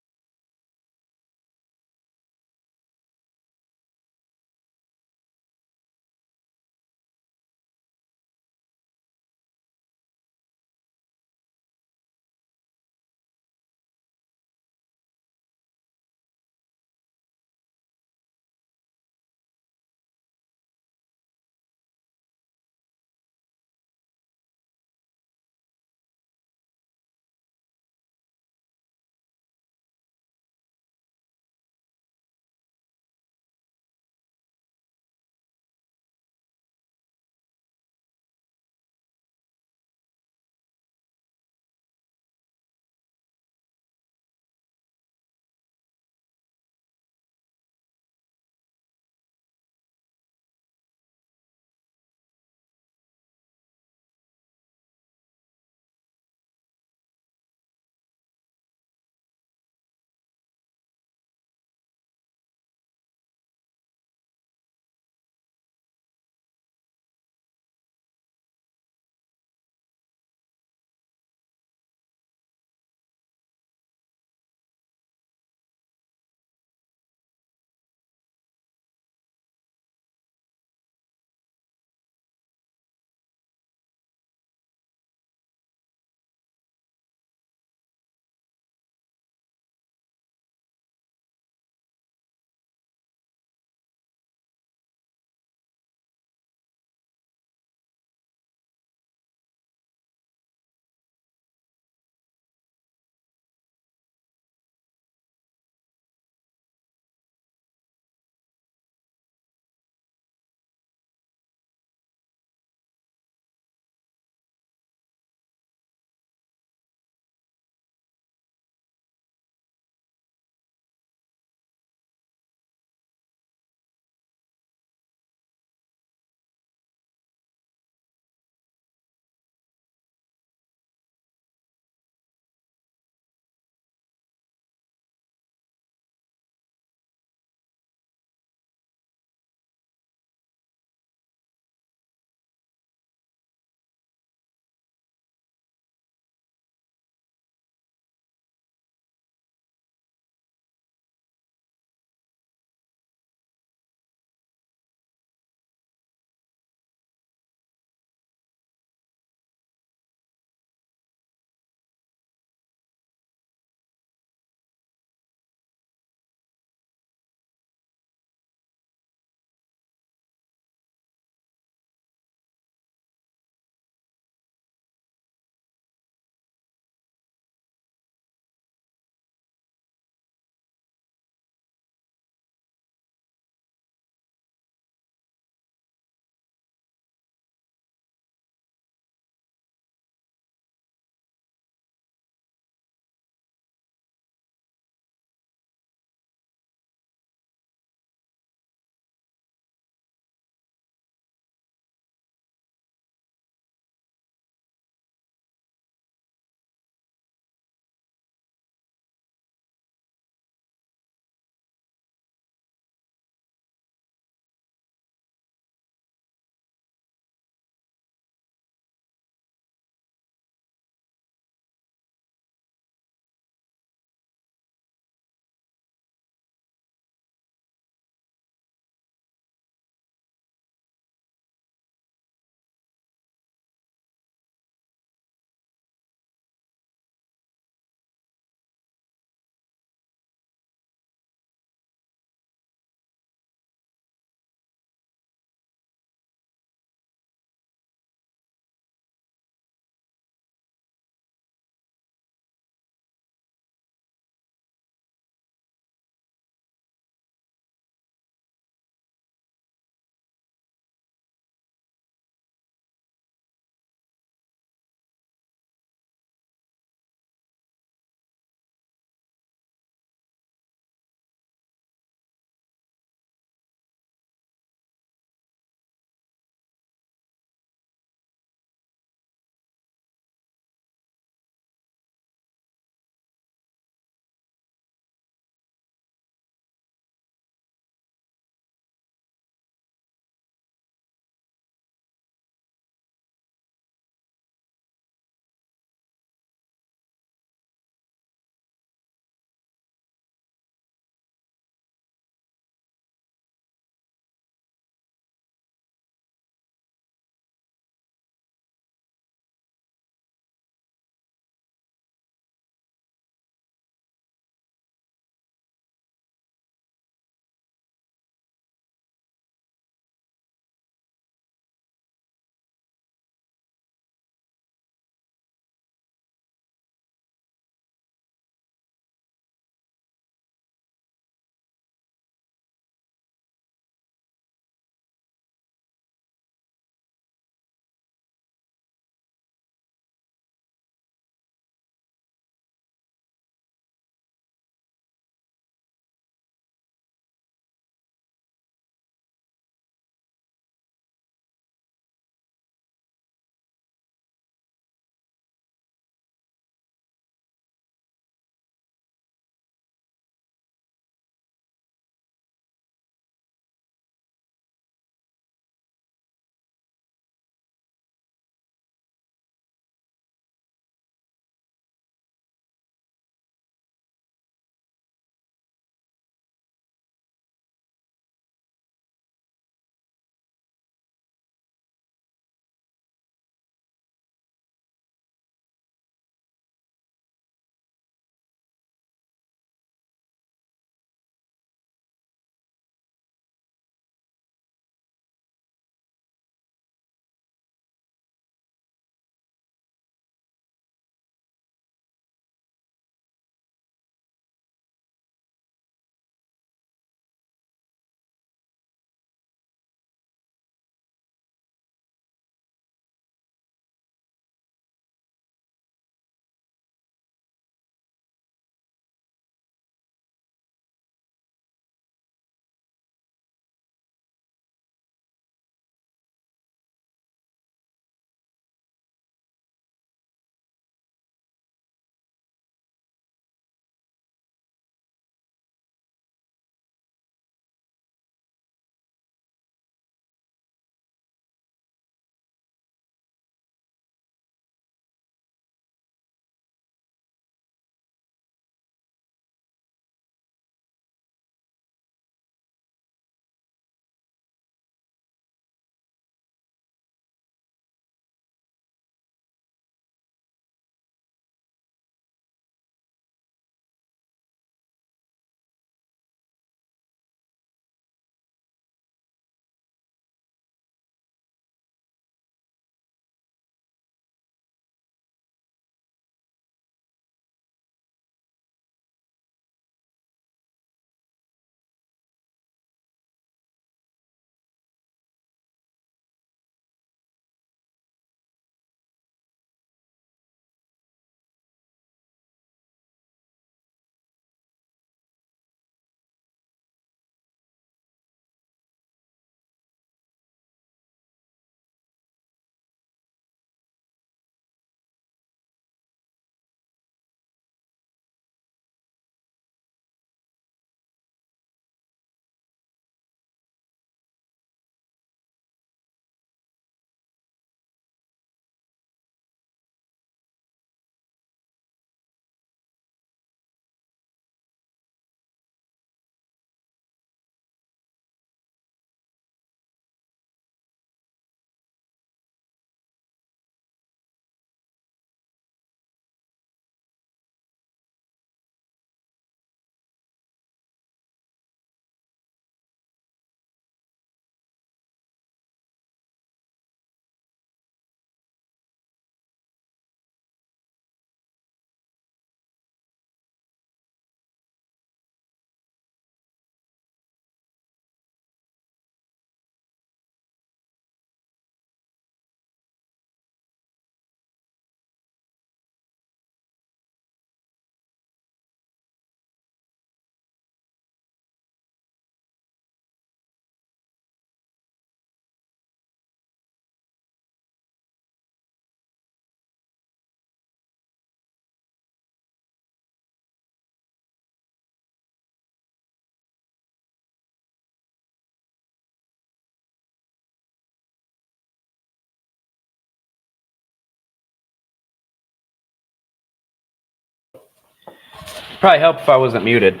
Probably help if I wasn't muted.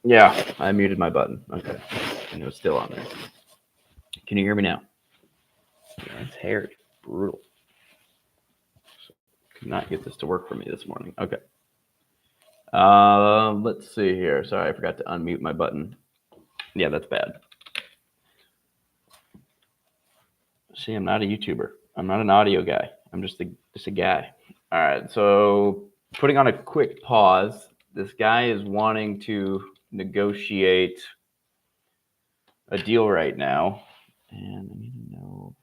Yeah, I muted my button. Okay. And it was still on there. Can you hear me now? Yeah, it's hairy. Brutal. Could not get this to work for me this morning. Okay. Let's see here. Sorry, I forgot to unmute my button. Yeah, that's bad. See, I'm not a YouTuber. I'm not an audio guy. I'm just a guy. All right. So putting on a quick pause. This guy is wanting to negotiate a deal right now, and I need to know.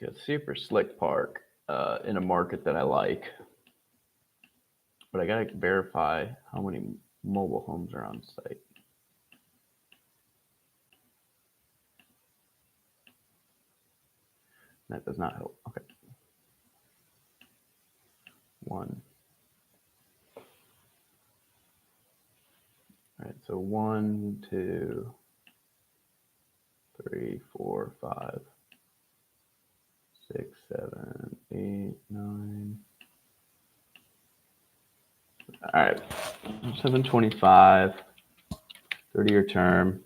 Got super slick park in a market that I like, but I gotta verify how many mobile homes are on site. That does not help. Okay. 1. All right, so 1, 2, 3, 4, 5, 6, 7, 8, 9. All right, 725, 30-year term.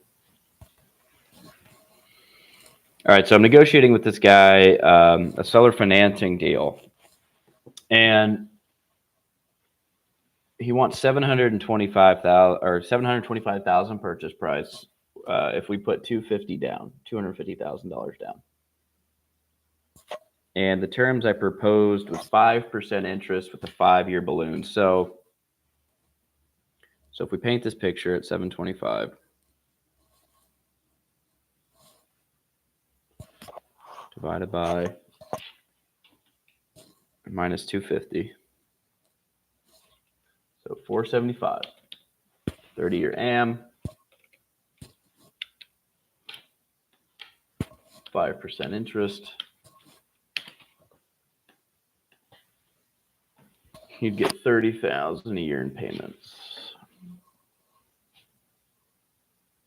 All right, so I'm negotiating with this guy a seller financing deal, and he wants 725,000 or 725,000 purchase price. If we put 250 down, $250,000 down, and the terms I proposed was 5% interest with a 5-year balloon. So if we paint this picture at 725, divided by minus 250, so 475, 30-year AM, 5% interest. You'd get 30,000 a year in payments.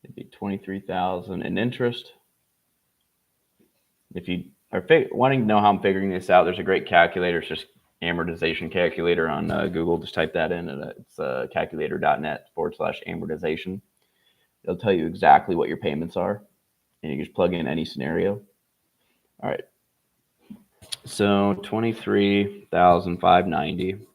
It'd be 23,000 in interest. If you are wanting to know how I'm figuring this out, there's a great calculator. It's just amortization calculator on Google. Just type that in, and it's calculator.net/amortization. It'll tell you exactly what your payments are, and you just plug in any scenario. All right. So 23,590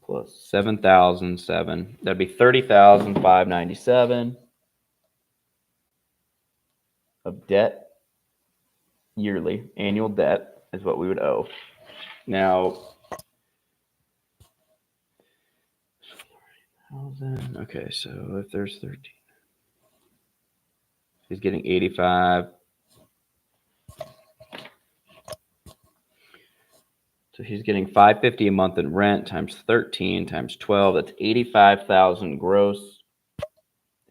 plus 7,007. That'd be 30,597 of debt yearly. Annual debt is what we would owe. Now, okay, so if there's 13, he's getting 85. So he's getting $550 a month in rent times 13 times 12. That's 85,000 gross.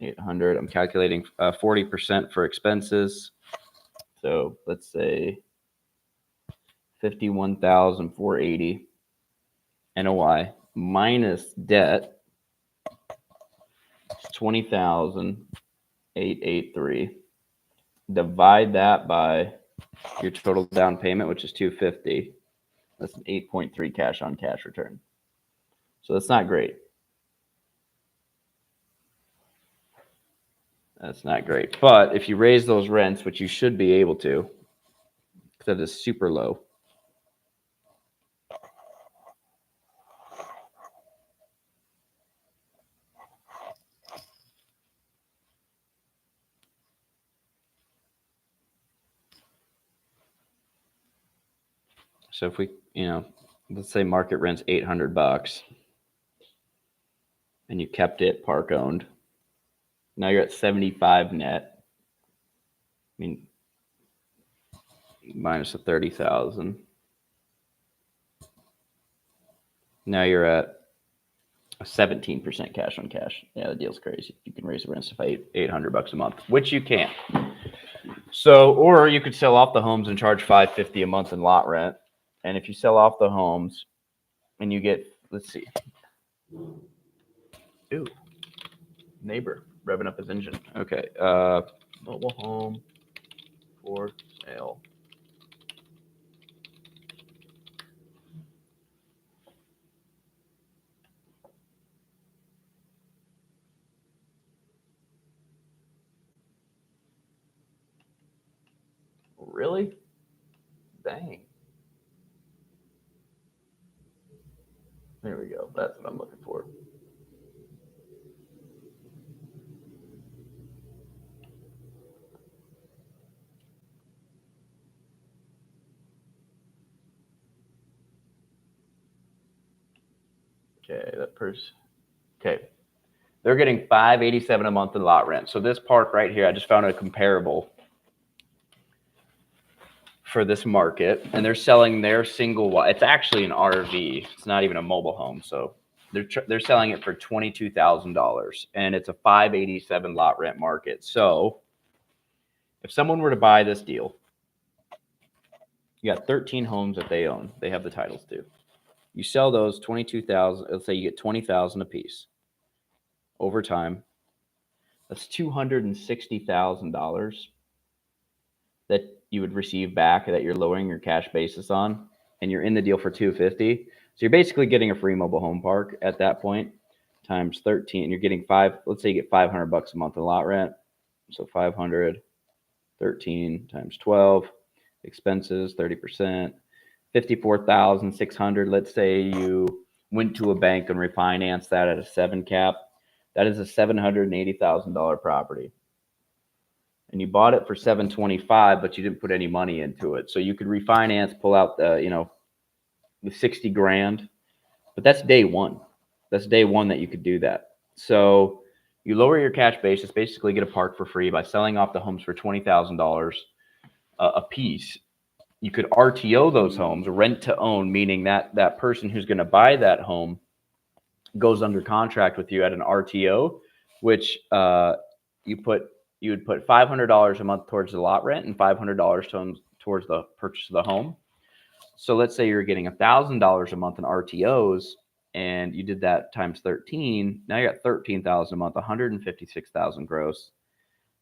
800. I'm calculating 40% for expenses. So let's say 51,480 NOI minus debt. 20,883. Divide that by your total down payment, which is 250. That's an 8.3 cash on cash return. So that's not great. That's not great. But if you raise those rents, which you should be able to, because that is super low. So if we, let's say market rent's $800 and you kept it park owned. Now you're at 75 net. I mean, minus the 30,000. Now you're at 17% cash on cash. Yeah, the deal's crazy. You can raise the rents to $800 a month, which you can. So, or you could sell off the homes and charge $550 a month in lot rent. And if you sell off the homes and you get, let's see. Ooh, neighbor revving up his engine. Okay. Mobile home for sale. Really? Dang. There we go. That's what I'm looking for. Okay, that person. Okay. They're getting $587 a month in lot rent. So this park right here, I just found a comparable for this market, and they're selling their single wide. It's actually an RV. It's not even a mobile home. So they're selling it for $22,000, and it's a 587 lot rent market. So if someone were to buy this deal, you got 13 homes that they own. They have the titles to. You sell those 22,000. Let's say you get 20,000 a piece. Over time, that's $260,000 that you would receive back that you're lowering your cash basis on, and you're in the deal for $250. So you're basically getting a free mobile home park at that point, times 13. You're getting let's say you get $500 a month in lot rent. So 500, 13 times 12, expenses 30%, 54,600. Let's say you went to a bank and refinanced that at a 7 cap. That is a $780,000 property. And you bought it for $725, but you didn't put any money into it. So you could refinance, pull out the 60 grand, but that's day one. That's day one that you could do that. So you lower your cash basis, basically get a park for free by selling off the homes for $20,000 a piece. You could RTO those homes, rent to own, meaning that person who's going to buy that home goes under contract with you at an RTO, which you would put $500 a month towards the lot rent and $500 towards the purchase of the home. So let's say you're getting $1,000 a month in RTOs, and you did that times 13. Now you got $13,000 a month, $156,000 gross.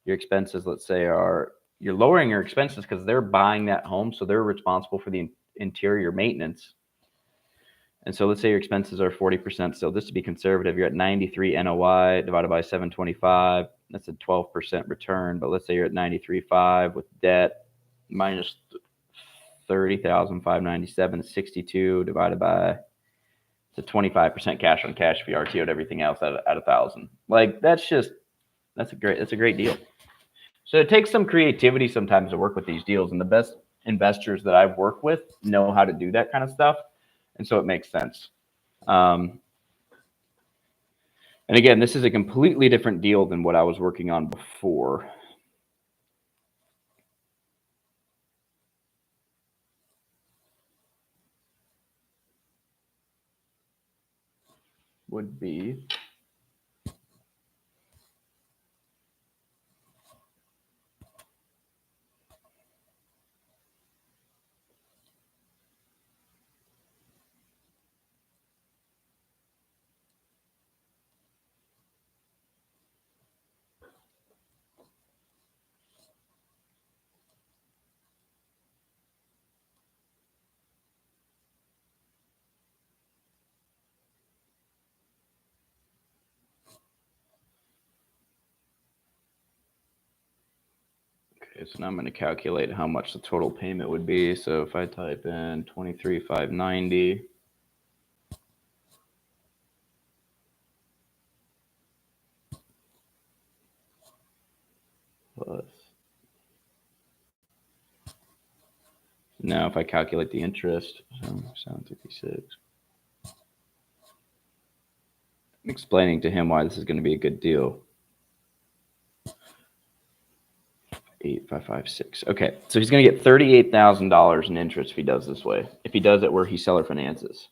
Your expenses, let's say, you're lowering your expenses because they're buying that home, so they're responsible for the interior maintenance. And so let's say your expenses are 40%. So just to be conservative, you're at 93 NOI divided by 725. That's a 12% return. But let's say you're at 93.5 with debt minus 30,597, 62 divided by the 25% cash on cash if you RTO'd everything else at 1,000. Like that's a great deal. So it takes some creativity sometimes to work with these deals, and the best investors that I've worked with know how to do that kind of stuff. And so it makes sense. And again, this is a completely different deal than what I was working on before. Would be okay, so now I'm going to calculate how much the total payment would be. So if I type in 23,590 plus. Now if I calculate the interest, so 756. I'm explaining to him why this is going to be a good deal. 8,556. Okay, so he's going to get $38,000 in interest if he does this way. If he does it where he seller finances.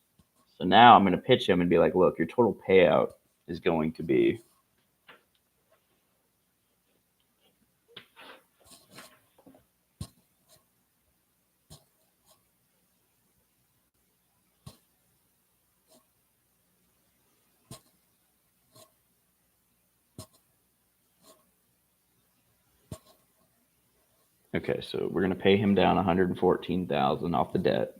So now I'm going to pitch him and be like, look, your total payout is going to be okay. So we're going to pay him down 114,000 off the debt.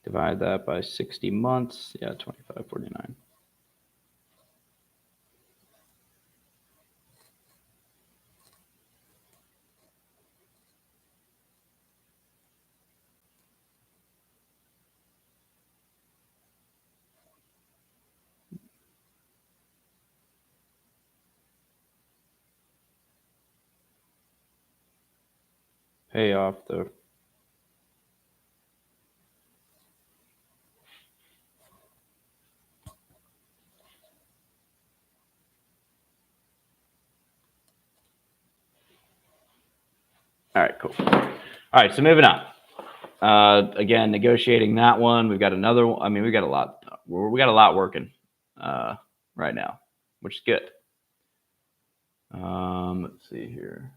Divide that by 60 months. Yeah, 2549. Pay off the All right, cool. All right, so moving on. Again, negotiating that one. We've got another one. I mean, we got a lot. We got a lot working right now, which is good. Let's see here.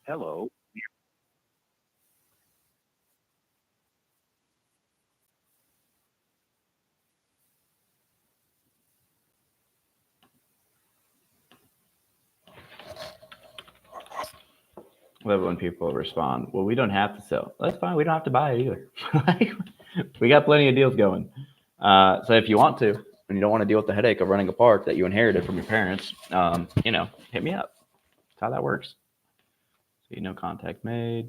Hello. I love when people respond, well, we don't have to sell. That's fine. We don't have to buy it either. We got plenty of deals going. So if you want to, and you don't want to deal with the headache of running a park that you inherited from your parents, hit me up. That's how that works. See, no contact made.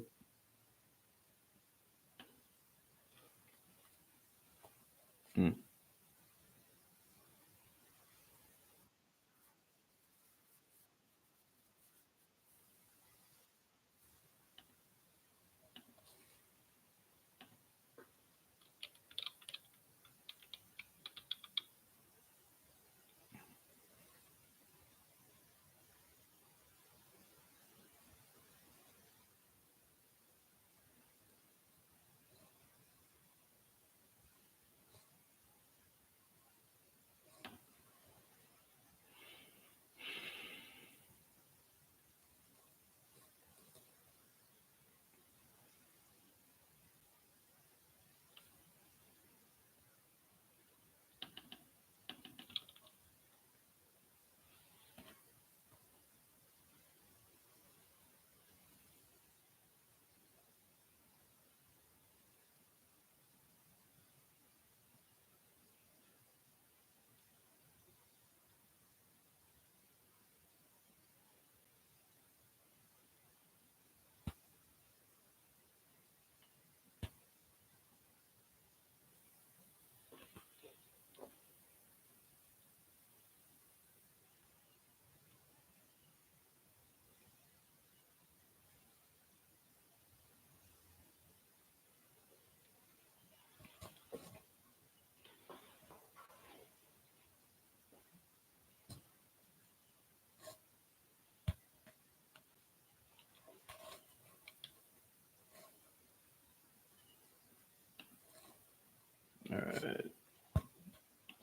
All right.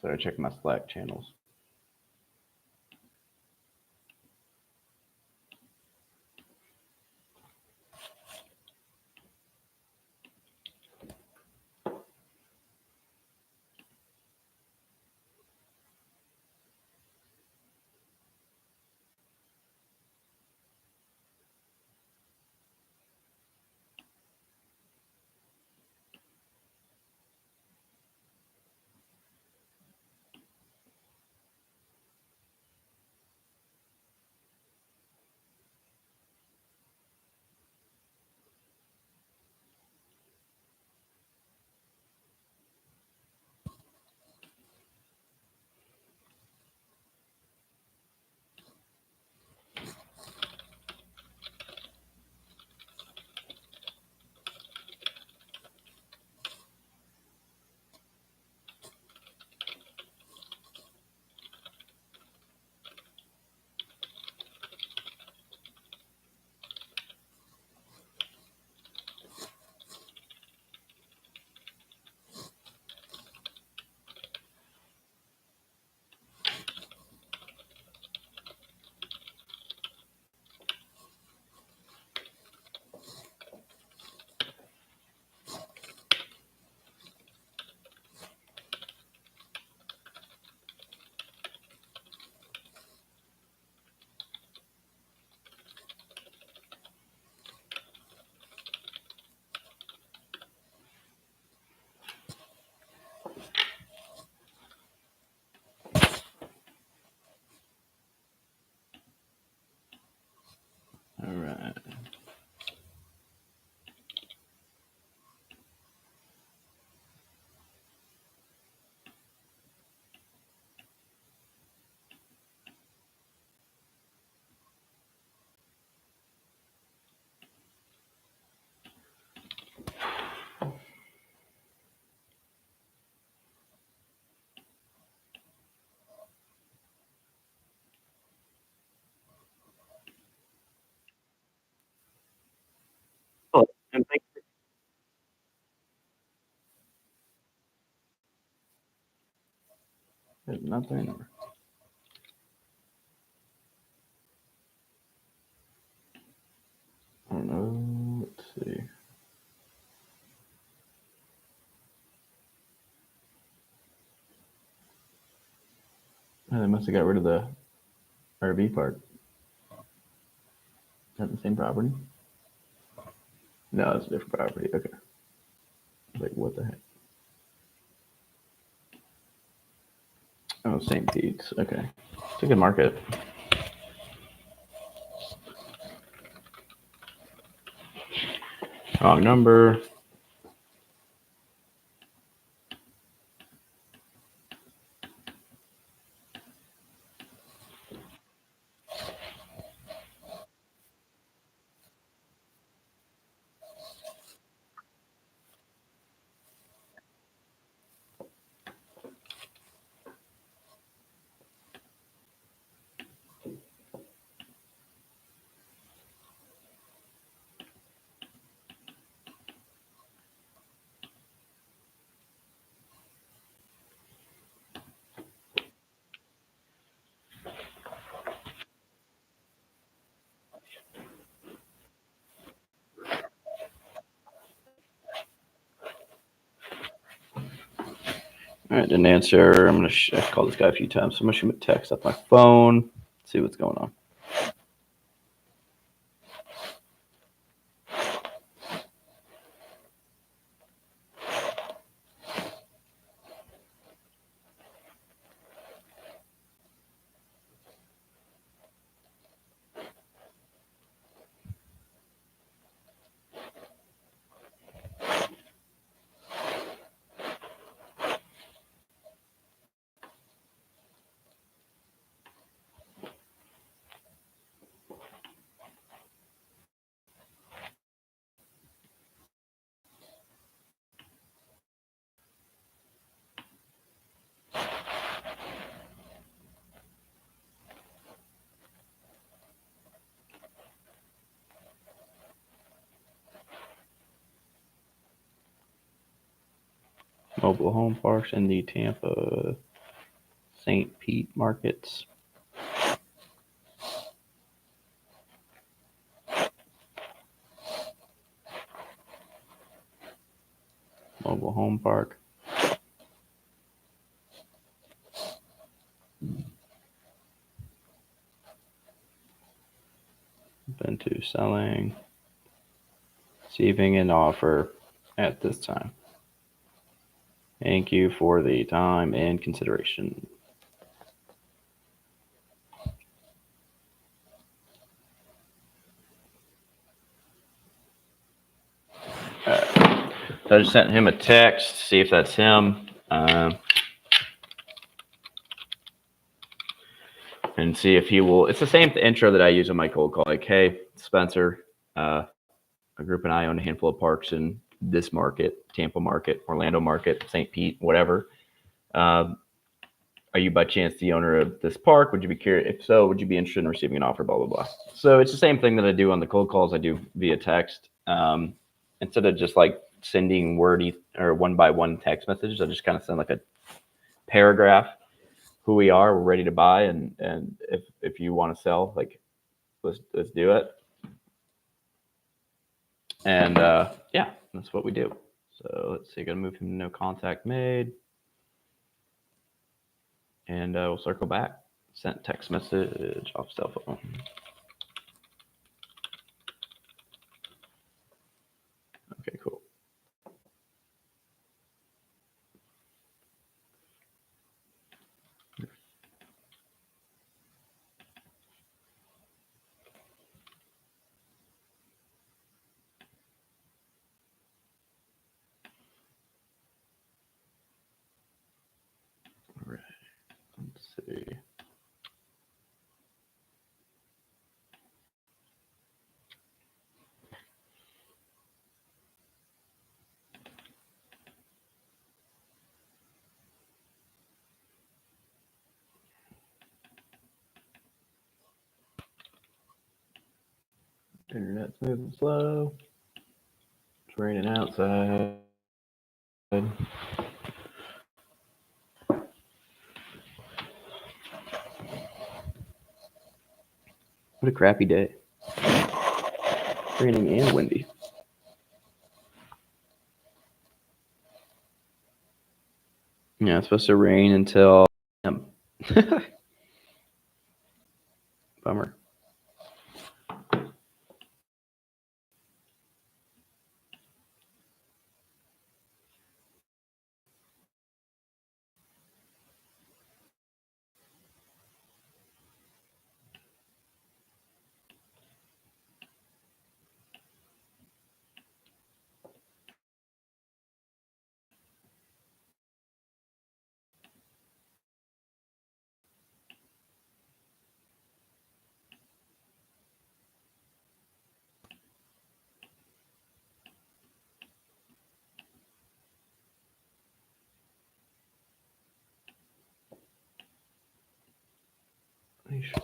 Sorry, check my Slack channels. All right. Oh, and thank There's nothing. Or... I don't know. Let's see. Oh, they must have got rid of the RV part. Is that the same property? No, it's a different property. Okay. Like, what the heck? Oh, St. Pete's. Okay. It's a good market. Wrong number. All right, didn't answer. I'm gonna. I've called this guy a few times, so I'm gonna shoot him a text off my phone. See what's going on. mobile home parks in the Tampa St. Pete markets. Mobile home park. Been to selling. Receiving an offer at this time. Thank you for the time and consideration. So I just sent him a text, see if that's him. And see if he will. It's the same intro that I use on my cold call. Like, hey, Spencer, a group and I own a handful of parks in this market, Tampa market, Orlando market, St. Pete, whatever. Are you by chance the owner of this park? Would you be curious? If so, would you be interested in receiving an offer? Blah, blah, blah. So it's the same thing that I do on the cold calls. I do via text. Instead of just like sending wordy or one by one text messages, I just kind of send like a paragraph. Who we are, we're ready to buy, and if you want to sell, like let's do it. And yeah, that's what we do. So let's see, gonna move him to no contact made, and we'll circle back. Sent text message off cell phone. Okay, cool. All right, let's see. Internet's moving slow. It's raining outside. What a crappy day. Raining and windy. Yeah, it's supposed to rain until bummer.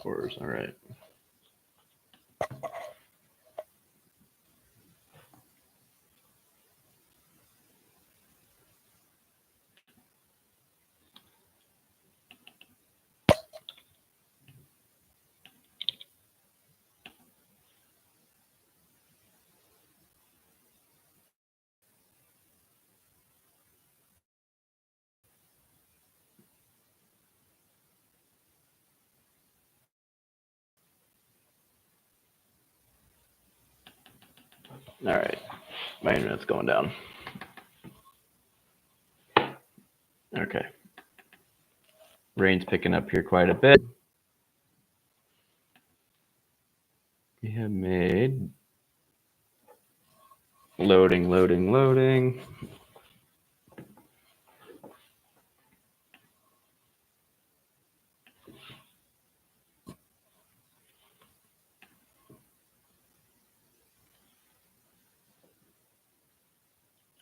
Shores, all right. All right, my internet's going down. Okay. Rain's picking up here quite a bit. We have made loading.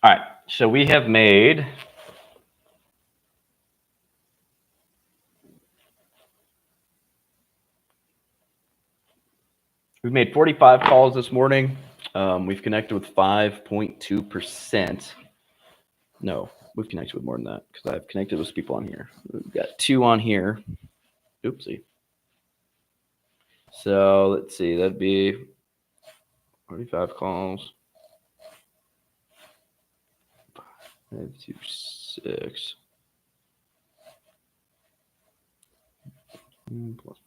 All right, so we have made we've made 45 calls this morning. We've connected with 5.2%. No, we've connected with more than that because I've connected with people on here. We've got 2 on here. Oopsie. So let's see, that'd be 45 calls. 5, 2, 6. Plus.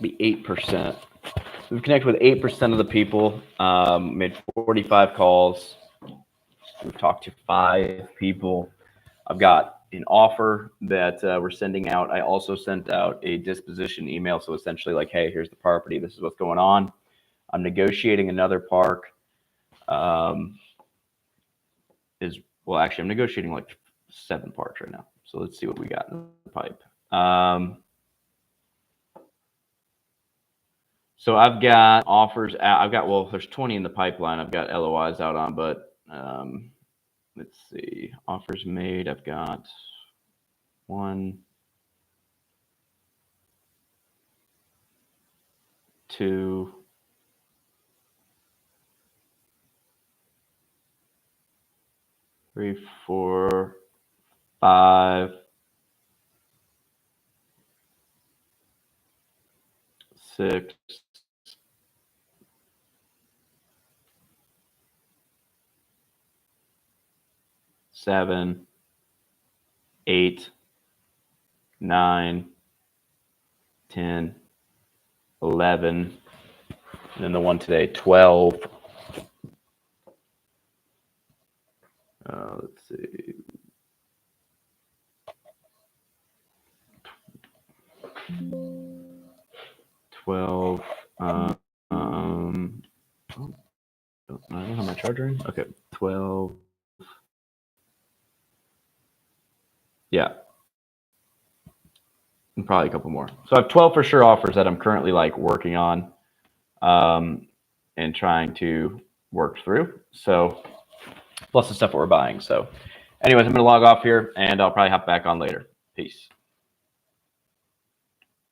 Be 8%. We've connected with 8% of the people. Made 45 calls. We've talked to 5 people. I've got an offer that we're sending out. I also sent out a disposition email. So essentially like, hey, here's the property. This is what's going on. I'm negotiating another park. Well, actually, I'm negotiating like 7 parks right now. So let's see what we got in the pipe. So I've got offers out. Well, there's 20 in the pipeline. I've got LOIs out on, but let's see. Offers made. I've got 1, 2, 3, 4, 5, 6, 7, 8, 9, 10, 11, and then the one today, 12. Let's see. 12. Oh, I don't have my charger in. Okay, 12. Yeah, and probably a couple more. So I have 12 for sure offers that I'm currently like working on, and trying to work through. So plus the stuff that we're buying. So, anyways, I'm gonna log off here, and I'll probably hop back on later. Peace.